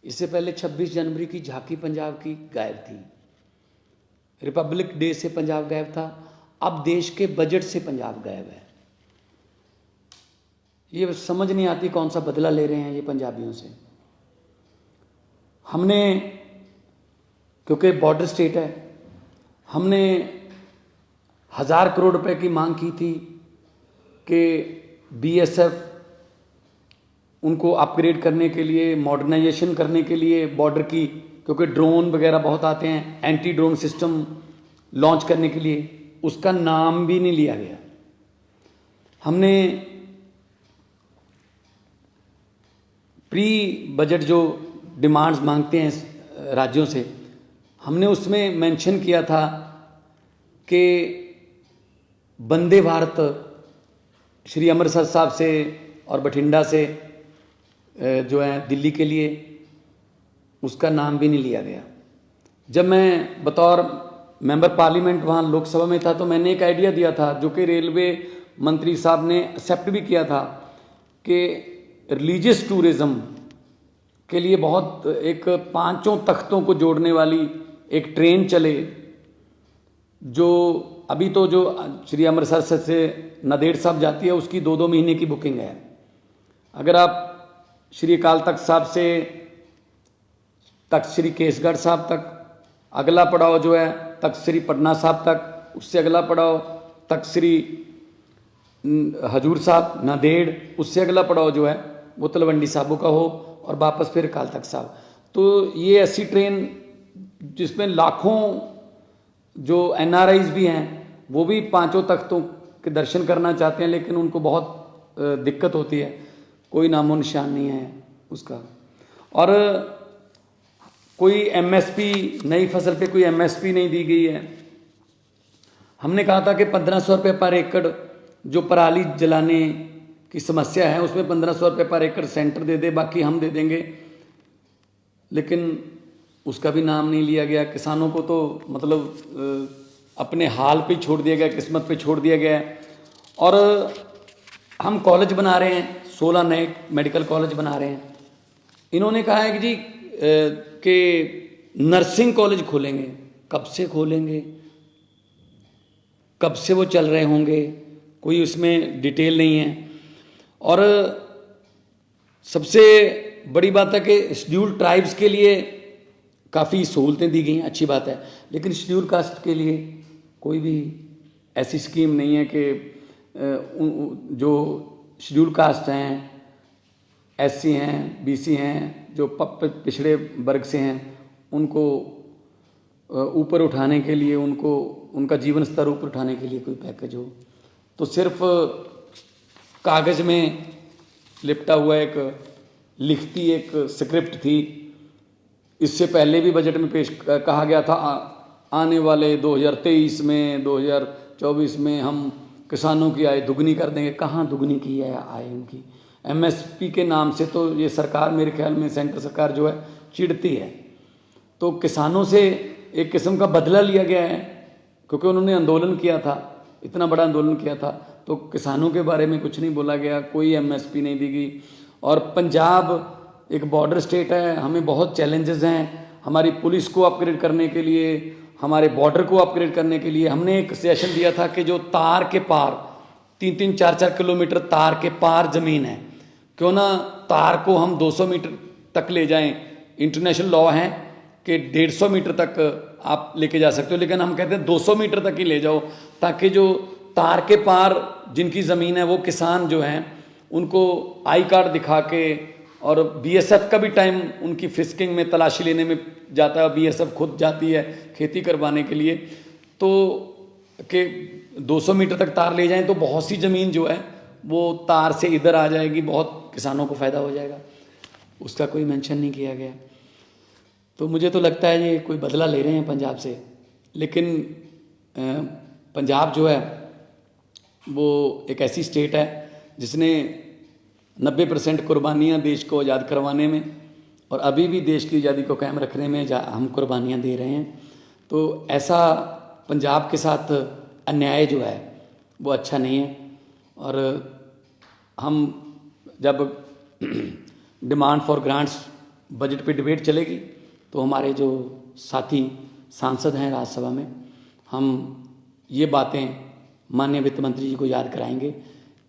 इससे पहले 26 जनवरी की झांकी पंजाब की गायब थी, रिपब्लिक डे से पंजाब गायब था, अब देश के बजट से पंजाब गायब है। ये समझ नहीं आती कौन सा बदला ले रहे हैं ये पंजाबियों से। हमने, क्योंकि बॉर्डर स्टेट है, हमने 1000 करोड़ रुपए की मांग की थी कि BSF उनको अपग्रेड करने के लिए, मॉडर्नाइजेशन करने के लिए बॉर्डर की, क्योंकि ड्रोन वगैरह बहुत आते हैं, एंटी ड्रोन सिस्टम लॉन्च करने के लिए, उसका नाम भी नहीं लिया गया। हमने प्री बजट जो डिमांड्स मांगते हैं राज्यों से, हमने उसमें मेंशन किया था कि वंदे भारत श्री अमृतसर साहब से और बठिंडा से जो है दिल्ली के लिए, उसका नाम भी नहीं लिया गया। जब मैं बतौर मेंबर पार्लियामेंट वहाँ लोकसभा में था तो मैंने एक आइडिया दिया था, जो कि रेलवे मंत्री साहब ने एक्सेप्ट भी किया था, कि रिलीजियस टूरिज़्म के लिए बहुत एक 5 तख्तों को जोड़ने वाली एक ट्रेन चले, जो अभी तो जो श्री अमृतसर से नांदेड़ साहब जाती है उसकी 2-2 महीने की बुकिंग है। अगर आप श्री अकाल तख्त साहब से तख्त श्री केसगढ़ साहब तक, अगला पड़ाव जो है तख्त श्री पटना साहब तक, उससे अगला पड़ाव तख्त श्री हजूर साहब नांदेड़, उससे अगला पड़ाव जो है वो तलवंडी साहबों का हो, और वापस फिर अकाल तख्त साहब। तो ये ऐसी ट्रेन जिसमें लाखों जो NRIs भी हैं वो भी 5 तख्तों के दर्शन करना चाहते हैं, लेकिन उनको बहुत दिक्कत होती है, कोई नामो निशान नहीं है उसका। और कोई MSP, नई फसल पे कोई MSP नहीं दी गई है। हमने कहा था कि 1500 रुपये पर एकड़ जो पराली जलाने की समस्या है उसमें 1500 रुपये पर एकड़ सेंटर दे दे, बाकी हम दे देंगे, लेकिन उसका भी नाम नहीं लिया गया। किसानों को तो मतलब अपने हाल पे छोड़ दिया गया, किस्मत पे छोड़ दिया गया है। और हम कॉलेज बना रहे हैं, 16 नए मेडिकल कॉलेज बना रहे हैं। इन्होंने कहा है कि जी कि नर्सिंग कॉलेज खोलेंगे, कब से खोलेंगे, कब से वो चल रहे होंगे, कोई उसमें डिटेल नहीं है। और सबसे बड़ी बात है कि शेड्यूल ट्राइब्स के लिए काफ़ी सहूलतें दी गई हैं, अच्छी बात है, लेकिन शेड्यूल कास्ट के लिए कोई भी ऐसी स्कीम नहीं है कि जो शेड्यूल कास्ट हैं, SC हैं, BC हैं, जो पिछड़े वर्ग से हैं, उनको ऊपर उठाने के लिए, उनको उनका जीवन स्तर ऊपर उठाने के लिए कोई पैकेज हो। तो सिर्फ कागज़ में लिपटा हुआ एक लिखती एक स्क्रिप्ट थी। इससे पहले भी बजट में पेश कहा गया था आने वाले 2023 में 2024 में हम किसानों की आय दुगनी कर देंगे। कहाँ दुगनी की है आय उनकी? MSP के नाम से तो ये सरकार, मेरे ख्याल में सेंटर सरकार जो है, चिढ़ती है। तो किसानों से एक किस्म का बदला लिया गया है, क्योंकि उन्होंने आंदोलन किया था, इतना बड़ा आंदोलन किया था, तो किसानों के बारे में कुछ नहीं बोला गया, कोई MSP नहीं दी गई। और पंजाब एक बॉर्डर स्टेट है, हमें बहुत चैलेंजेस हैं। हमारी पुलिस को अपग्रेड करने के लिए, हमारे बॉर्डर को अपग्रेड करने के लिए हमने एक सजेशन दिया था कि जो तार के पार 3-3, 4-4 किलोमीटर तार के पार ज़मीन है, क्यों ना तार को हम 200 मीटर तक ले जाएं। इंटरनेशनल लॉ है कि 150 मीटर तक आप लेके जा सकते हो, लेकिन हम कहते हैं 200 मीटर तक ही ले जाओ, ताकि जो तार के पार जिनकी ज़मीन है वो किसान जो हैं उनको आई कार्ड दिखा के, और BSF का भी टाइम उनकी फिस्किंग में, तलाशी लेने में जाता है। BSF खुद जाती है खेती करवाने के लिए, तो कि 200 मीटर तक तार ले जाएं तो बहुत सी ज़मीन जो है वो तार से इधर आ जाएगी, बहुत किसानों को फ़ायदा हो जाएगा। उसका कोई मेंशन नहीं किया गया। तो मुझे तो लगता है ये कोई बदला ले रहे हैं पंजाब से। लेकिन पंजाब जो है वो एक ऐसी स्टेट है जिसने 90% कुर्बानियाँ देश को आज़ाद करवाने में और अभी भी देश की आज़ादी को कायम रखने में हम कुर्बानियाँ दे रहे हैं। तो ऐसा पंजाब के साथ अन्याय जो है वो अच्छा नहीं है। और हम जब डिमांड फॉर ग्रांट्स बजट पे डिबेट चलेगी तो हमारे जो साथी सांसद हैं राज्यसभा में, हम ये बातें माननीय वित्त मंत्री जी को याद कराएंगे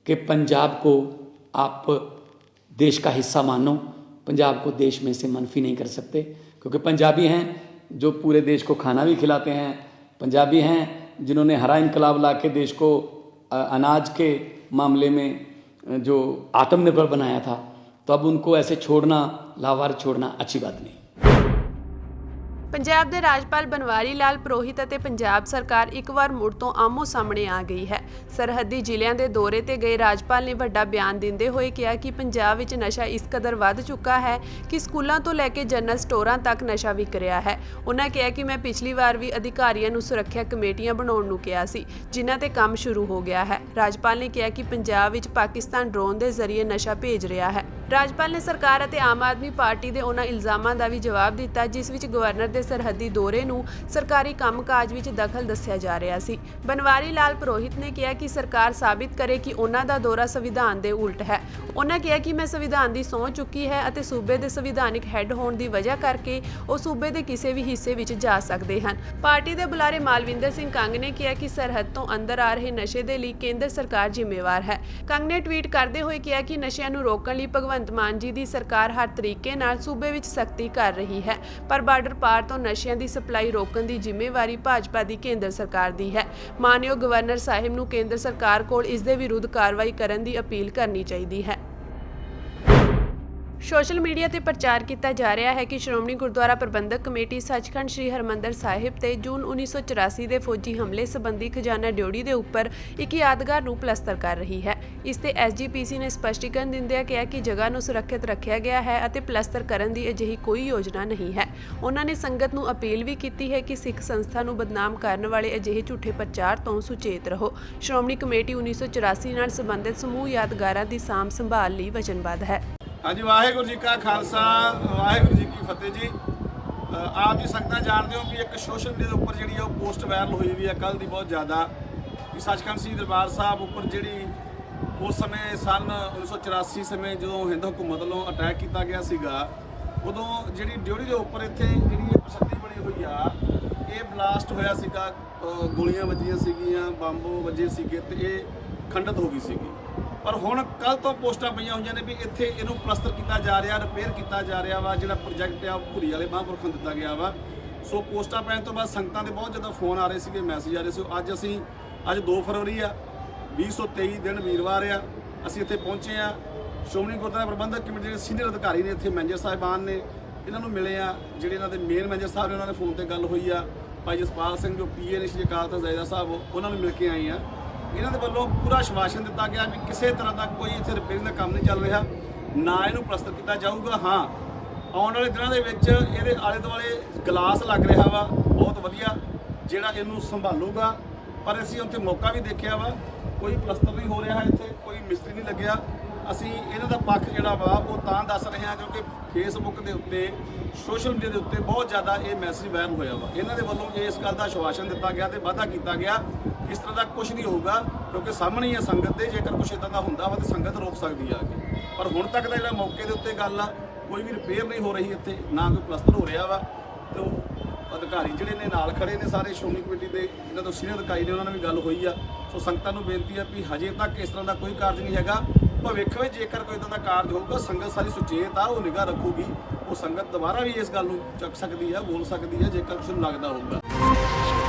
कि पंजाब को आप देश का हिस्सा मानो, पंजाब को देश में से मनफी नहीं कर सकते, क्योंकि पंजाबी हैं जो पूरे देश को खाना भी खिलाते हैं, पंजाबी हैं जिन्होंने हरा इनकलाब ला के देश को अनाज के मामले में जो आत्मनिर्भर बनाया था। तो अब उनको ऐसे छोड़ना, लावार छोड़ना अच्छी बात नहीं। ਪੰਜਾਬ ਦੇ ਰਾਜਪਾਲ ਬਨਵਾਰੀ ਲਾਲ ਪ੍ਰੋਹਿਤ ਅਤੇ ਪੰਜਾਬ ਸਰਕਾਰ ਇੱਕ ਵਾਰ ਮੁੜ ਤੋਂ ਆਮੋ ਸਾਹਮਣੇ ਆ ਗਈ ਹੈ। ਸਰਹੱਦੀ ਜ਼ਿਲ੍ਹਿਆਂ ਦੇ ਦੌਰੇ ਤੇ ਗਏ ਰਾਜਪਾਲ ਨੇ ਵੱਡਾ ਬਿਆਨ ਦਿੰਦੇ ਹੋਏ ਕਿਹਾ ਕਿ ਪੰਜਾਬ ਵਿੱਚ ਨਸ਼ਾ ਇਸ ਕਦਰ ਵੱਧ ਚੁੱਕਾ ਹੈ ਕਿ ਸਕੂਲਾਂ ਤੋਂ ਲੈ ਕੇ ਜਨਰਲ ਸਟੋਰਾਂ ਤੱਕ ਨਸ਼ਾ ਵਿਕ ਰਿਹਾ ਹੈ। ਉਹਨਾਂ ਕਿਹਾ ਕਿ ਮੈਂ ਪਿਛਲੀ ਵਾਰ ਵੀ ਅਧਿਕਾਰੀਆਂ ਨੂੰ ਸੁਰੱਖਿਆ ਕਮੇਟੀਆਂ ਬਣਾਉਣ ਨੂੰ ਕਿਹਾ ਸੀ, ਜਿਨ੍ਹਾਂ ਤੇ ਕੰਮ ਸ਼ੁਰੂ ਹੋ ਗਿਆ ਹੈ। ਰਾਜਪਾਲ ਨੇ ਕਿਹਾ ਕਿ ਪੰਜਾਬ ਵਿੱਚ ਪਾਕਿਸਤਾਨ ਡਰੋਨ ਦੇ ਜ਼ਰੀਏ ਨਸ਼ਾ ਭੇਜ ਰਿਹਾ ਹੈ। ਰਾਜਪਾਲ ਨੇ ਸਰਕਾਰ ਅਤੇ ਆਮ ਆਦਮੀ ਪਾਰਟੀ ਦੇ ਉਹਨਾਂ ਇਲਜ਼ਾਮਾਂ ਦਾ ਵੀ ਜਵਾਬ ਦਿੱਤਾ ਜਿਸ ਵਿੱਚ ਗਵਰਨਰ ਦੇ ਸਰਹੱਦੀ ਦੌਰੇ ਨੂੰ ਸਰਕਾਰੀ ਕੰਮਕਾਜ ਵਿੱਚ ਦਖਲ ਦੱਸਿਆ ਜਾ ਰਿਹਾ ਸੀ। ਬਨਵਾਰੀ ਲਾਲ ਪ੍ਰੋਹਿਤ ਨੇ ਕਿਹਾ ਕਿ ਸਰਕਾਰ ਸਾਬਿਤ ਕਰੇ ਕਿ ਉਹਨਾਂ ਦਾ ਦੌਰਾ ਸੰਵਿਧਾਨ ਦੇ ਉਲਟ ਹੈ। ਉਹਨਾਂ ਕਿਹਾ ਕਿ ਮੈਂ ਸੰਵਿਧਾਨ ਦੀ ਸਹੁੰ ਚੁੱਕੀ ਹੈ ਅਤੇ ਸੂਬੇ ਦੇ ਸੰਵਿਧਾਨਿਕ ਹੈੱਡ ਹੋਣ ਦੀ ਵਜ੍ਹਾ ਕਰਕੇ ਉਹ ਸੂਬੇ ਦੇ ਕਿਸੇ ਵੀ ਹਿੱਸੇ ਵਿੱਚ ਜਾ ਸਕਦੇ ਹਨ। ਪਾਰਟੀ ਦੇ ਬੁਲਾਰੇ ਮਾਲਵਿੰਦਰ ਸਿੰਘ ਕੰਗ ਨੇ ਕਿਹਾ ਕਿ ਸਰਹੱਦ ਤੋਂ ਅੰਦਰ ਆ ਰਹੇ ਨਸ਼ੇ ਦੇ ਲਈ ਕੇਂਦਰ ਸਰਕਾਰ ਜ਼ਿੰਮੇਵਾਰ ਹੈ। ਕੰਗ ਨੇ ਟਵੀਟ ਕਰਦੇ ਹੋਏ ਕਿਹਾ ਕਿ ਨਸ਼ਿਆਂ ਨੂੰ ਰੋਕਣ ਲਈ ਭਗਵੰਤ ਮਾਨ ਜੀ ਦੀ ਸਰਕਾਰ ਹਰ ਤਰੀਕੇ ਨਾਲ ਸੂਬੇ ਵਿੱਚ ਸਖਤੀ ਕਰ ਰਹੀ ਹੈ, ਪਰ ਬਾਰਡਰ ਪਾਰ ਤੋਂ ਨਸ਼ਿਆਂ ਦੀ ਸਪਲਾਈ ਰੋਕਣ ਦੀ ਜ਼ਿੰਮੇਵਾਰੀ ਭਾਜਪਾ ਦੀ ਕੇਂਦਰ ਸਰਕਾਰ ਦੀ ਹੈ। ਮਾਨਯੋਗ ਗਵਰਨਰ ਸਾਹਿਬ ਨੂੰ ਕੇਂਦਰ ਸਰਕਾਰ ਕੋਲ ਇਸ ਦੇ ਵਿਰੁੱਧ ਕਾਰਵਾਈ ਕਰਨ ਦੀ ਅਪੀਲ ਕਰਨੀ ਚਾਹੀਦੀ ਹੈ। ਸੋਸ਼ਲ ਮੀਡੀਆ ਤੇ ਪ੍ਰਚਾਰ ਕੀਤਾ ਜਾ ਰਿਹਾ ਹੈ ਕਿ ਸ਼੍ਰੋਮਣੀ ਗੁਰਦੁਆਰਾ ਪ੍ਰਬੰਧਕ ਕਮੇਟੀ ਸੱਚਖੰਡ ਸ੍ਰੀ ਹਰਿਮੰਦਰ ਸਾਹਿਬ ਤੇ ਜੂਨ 1984 ਦੇ ਫੌਜੀ ਹਮਲੇ ਸੰਬੰਧੀ ਖਜ਼ਾਨਾ ਡਿਊਟੀ ਦੇ ਉੱਪਰ ਇੱਕ ਯਾਦਗਾਰ ਨੂੰ ਪਲਸਤਰ ਕਰ ਰਹੀ ਹੈ। ਇਸ ਤੇ SGPC ਨੇ ਸਪਸ਼ਟੀਕਰਨ ਦਿੰਦਿਆਂ ਕਿਹਾ ਕਿ ਜਗ੍ਹਾ ਨੂੰ ਸੁਰੱਖਿਅਤ ਰੱਖਿਆ ਗਿਆ ਹੈ ਅਤੇ ਪਲਸਤਰ ਕਰਨ ਦੀ ਅਜਿਹੀ ਕੋਈ ਯੋਜਨਾ ਨਹੀਂ ਹੈ। ਉਹਨਾਂ ਨੇ ਸੰਗਤ ਨੂੰ ਅਪੀਲ ਵੀ ਕੀਤੀ ਹੈ ਕਿ ਸਿੱਖ ਸੰਸਥਾ ਨੂੰ ਬਦਨਾਮ ਕਰਨ ਵਾਲੇ ਅਜਿਹੇ ਝੂਠੇ ਪ੍ਰਚਾਰ ਤੋਂ ਸੁਚੇਤ ਰਹੋ। ਸ਼੍ਰੋਮਣੀ ਕਮੇਟੀ 1984 ਨਾਲ ਸੰਬੰਧਿਤ ਸਮੂਹ ਯਾਦਗਾਰਾਂ ਦੀ ਸਾਂਭ ਸੰਭਾਲ ਲਈ ਵਚਨਬੱਧ ਹੈ। ਹਾਂਜੀ, ਵਾਹਿਗੁਰੂ ਜੀ ਕਾ ਖਾਲਸਾ, ਵਾਹਿਗੁਰੂ ਜੀ ਕੀ ਫਤਿਹ ਜੀ। ਆਪ ਜੀ ਸੰਗਤਾਂ ਜਾਣਦੇ ਹੋ ਕਿ ਇੱਕ ਸੋਸ਼ਲ ਮੀਡੀਆ ਦੇ ਉੱਪਰ ਜਿਹੜੀ ਉਹ ਪੋਸਟ ਵਾਇਰਲ ਹੋਈ ਵੀ ਹੈ ਕੱਲ੍ਹ ਦੀ ਬਹੁਤ ਜ਼ਿਆਦਾ, ਕਿ ਸੱਚਖੰਡ ਸ੍ਰੀ ਦਰਬਾਰ ਸਾਹਿਬ ਉੱਪਰ ਜਿਹੜੀ ਉਸ ਸਮੇਂ ਸਨ 1984 ਸਮੇਂ ਜਦੋਂ ਹਿੰਦ ਹਕੂਮਤ ਵੱਲੋਂ ਅਟੈਕ ਕੀਤਾ ਗਿਆ ਸੀਗਾ, ਉਦੋਂ ਜਿਹੜੀ ਡਿਊਟੀ ਦੇ ਉੱਪਰ ਇੱਥੇ ਜਿਹੜੀ ਇਹ ਪ੍ਰਸਿੱਧੀ ਬਣੀ ਹੋਈ ਆ, ਇਹ ਬਲਾਸਟ ਹੋਇਆ ਸੀਗਾ, ਗੋਲੀਆਂ ਵੱਜੀਆਂ ਸੀਗੀਆਂ, ਬੰਬ ਵੱਜੇ ਸੀਗੇ ਤੇ ਇਹ ਖੰਡਿਤ ਹੋ ਗਈ ਸੀਗੀ। ਪਰ ਹੁਣ ਕੱਲ੍ਹ ਤੋਂ ਪੋਸਟਾਂ ਪਈਆਂ ਹੋਈਆਂ ਨੇ ਵੀ ਇੱਥੇ ਇਹਨੂੰ ਪਲਸਤਰ ਕੀਤਾ ਜਾ ਰਿਹਾ, ਰਿਪੇਅਰ ਕੀਤਾ ਜਾ ਰਿਹਾ ਵਾ, ਜਿਹੜਾ ਪ੍ਰੋਜੈਕਟ ਆ ਭੂਰੀ ਵਾਲੇ ਮਹਾਂਪੁਰਖਾਂ ਨੂੰ ਦਿੱਤਾ ਗਿਆ ਵਾ। ਸੋ ਪੋਸਟਾਂ ਪੈਣ ਤੋਂ ਬਾਅਦ ਸੰਗਤਾਂ ਦੇ ਬਹੁਤ ਜ਼ਿਆਦਾ ਫੋਨ ਆ ਰਹੇ ਸੀਗੇ, ਮੈਸੇਜ ਆ ਰਹੇ ਸੀ। ਅੱਜ ਅਸੀਂ ਅੱਜ 2 ਫਰਵਰੀ ਆ 2023 ਦਿਨ ਵੀਰਵਾਰ ਆ। ਅਸੀਂ ਇੱਥੇ ਪਹੁੰਚੇ ਆ। ਸ਼੍ਰੋਮਣੀ ਗੁਰਦੁਆਰਾ ਪ੍ਰਬੰਧਕ ਕਮੇਟੀ ਦੇ ਸੀਨੀਅਰ ਅਧਿਕਾਰੀ ਨੇ ਇੱਥੇ ਮੈਨੇਜਰ ਸਾਹਿਬਾਨ ਨੇ, ਇਹਨਾਂ ਨੂੰ ਮਿਲੇ ਆ। ਜਿਹੜੇ ਇਹਨਾਂ ਦੇ ਮੇਨ ਮੈਨੇਜਰ ਸਾਹਿਬ ਨੇ ਉਹਨਾਂ ਨੇ ਫੋਨ ਤੇ ਗੱਲ ਹੋਈ ਆ। ਭਾਈ ਜਸਪਾਲ ਸਿੰਘ ਜੋ ਪੀਏ ਨੇ ਸ਼੍ਰੀ ਅਕਾਲ ਤਖ਼ਤ ਜ਼ੈਦਾ ਸਾਹਿਬ, ਉਹਨਾਂ ਨੂੰ ਮਿਲ ਕੇ ਆਏ ਆ। ਇਹਨਾਂ ਦੇ ਵੱਲੋਂ ਪੂਰਾ ਆਸ਼ਵਾਸਨ ਦਿੱਤਾ ਗਿਆ ਵੀ ਕਿਸੇ ਤਰ੍ਹਾਂ ਦਾ ਕੋਈ ਇੱਥੇ ਰਿਪੇਅਰਿੰਗ ਦਾ ਕੰਮ ਨਹੀਂ ਚੱਲ ਰਿਹਾ, ਨਾ ਇਹਨੂੰ ਪਲਸਤਰ ਕੀਤਾ ਜਾਊਗਾ। ਹਾਂ, ਆਉਣ ਵਾਲੇ ਦਿਨਾਂ ਦੇ ਵਿੱਚ ਇਹਦੇ ਆਲੇ ਦੁਆਲੇ ਗਲਾਸ ਲੱਗ ਰਿਹਾ ਵਾ, ਬਹੁਤ ਵਧੀਆ, ਜਿਹੜਾ ਇਹਨੂੰ ਸੰਭਾਲੂਗਾ। ਪਰ ਅਸੀਂ ਉੱਥੇ ਮੌਕਾ ਵੀ ਦੇਖਿਆ ਵਾ, ਕੋਈ ਪਲਸਤਰ ਨਹੀਂ ਹੋ ਰਿਹਾ ਇੱਥੇ, ਕੋਈ ਮਿਸਤਰੀ ਨਹੀਂ ਲੱਗਿਆ। ਅਸੀਂ ਇਹਨਾਂ ਦਾ ਪੱਖ ਜਿਹੜਾ ਵਾ ਉਹ ਤਾਂ ਦੱਸ ਰਹੇ ਹਾਂ ਕਿਉਂਕਿ ਫੇਸਬੁੱਕ ਦੇ ਉੱਤੇ, ਸੋਸ਼ਲ ਮੀਡੀਆ ਦੇ ਉੱਤੇ ਬਹੁਤ ਜ਼ਿਆਦਾ ਇਹ ਮੈਸੇਜ ਵਾਇਰਲ ਹੋਇਆ ਵਾ। ਇਹਨਾਂ ਦੇ ਵੱਲੋਂ ਇਸ ਗੱਲ ਦਾ ਆਸ਼ਵਾਸਨ ਦਿੱਤਾ ਗਿਆ ਤੇ ਵਾਅਦਾ ਕੀਤਾ ਗਿਆ ਇਸ ਤਰ੍ਹਾਂ ਦਾ ਕੁਝ ਨਹੀਂ ਹੋਊਗਾ, ਕਿਉਂਕਿ ਸਾਹਮਣੇ ਹੀ ਹੈ ਸੰਗਤ ਦੇ। ਜੇਕਰ ਕੁਝ ਇਦਾਂ ਦਾ ਹੁੰਦਾ ਵਾ ਤਾਂ ਸੰਗਤ ਰੋਕ ਸਕਦੀ ਆ ਅੱਗੇ। ਪਰ ਹੁਣ ਤੱਕ ਦਾ ਜਿਹੜਾ ਮੌਕੇ ਦੇ ਉੱਤੇ ਗੱਲ ਆ, ਕੋਈ ਵੀ ਰਿਪੇਅਰ ਨਹੀਂ ਹੋ ਰਹੀ ਇੱਥੇ, ਨਾ ਕੋਈ ਪਲਸਤਰ ਹੋ ਰਿਹਾ ਵਾ। ਤੇ ਉਹ ਅਧਿਕਾਰੀ ਜਿਹੜੇ ਨੇ ਨਾਲ ਖੜੇ ਨੇ ਸਾਰੇ ਸ਼੍ਰੋਮਣੀ ਕਮੇਟੀ ਦੇ, ਇਹਨਾਂ ਤੋਂ ਸੀਨੀਅਰ ਅਧਿਕਾਰੀ ਨੇ, ਉਹਨਾਂ ਨਾਲ ਵੀ ਗੱਲ ਹੋਈ ਆ। ਸੋ ਸੰਗਤਾਂ ਨੂੰ ਬੇਨਤੀ ਆ ਵੀ ਹਜੇ ਤੱਕ ਇਸ ਤਰ੍ਹਾਂ ਦਾ ਕੋਈ ਕਾਰਜ ਨਹੀਂ ਹੈਗਾ। ਭਵਿੱਖ ਵਿੱਚ ਜੇਕਰ ਕੋਈ ਇਦਾਂ ਦਾ ਕਾਰਜ ਹੋਊਗਾ, ਸੰਗਤ ਸਾਰੀ ਸੁਚੇਤ ਆ, ਉਹ ਨਿਗਾਹ ਰੱਖੂਗੀ। ਉਹ ਸੰਗਤ ਦੁਬਾਰਾ ਵੀ ਇਸ ਗੱਲ ਨੂੰ ਚੱਕ ਸਕਦੀ ਆ, ਬੋਲ ਸਕਦੀ ਆ ਜੇਕਰ ਕੁਝ ਨੂੰ ਲੱਗਦਾ ਹੋਊਗਾ।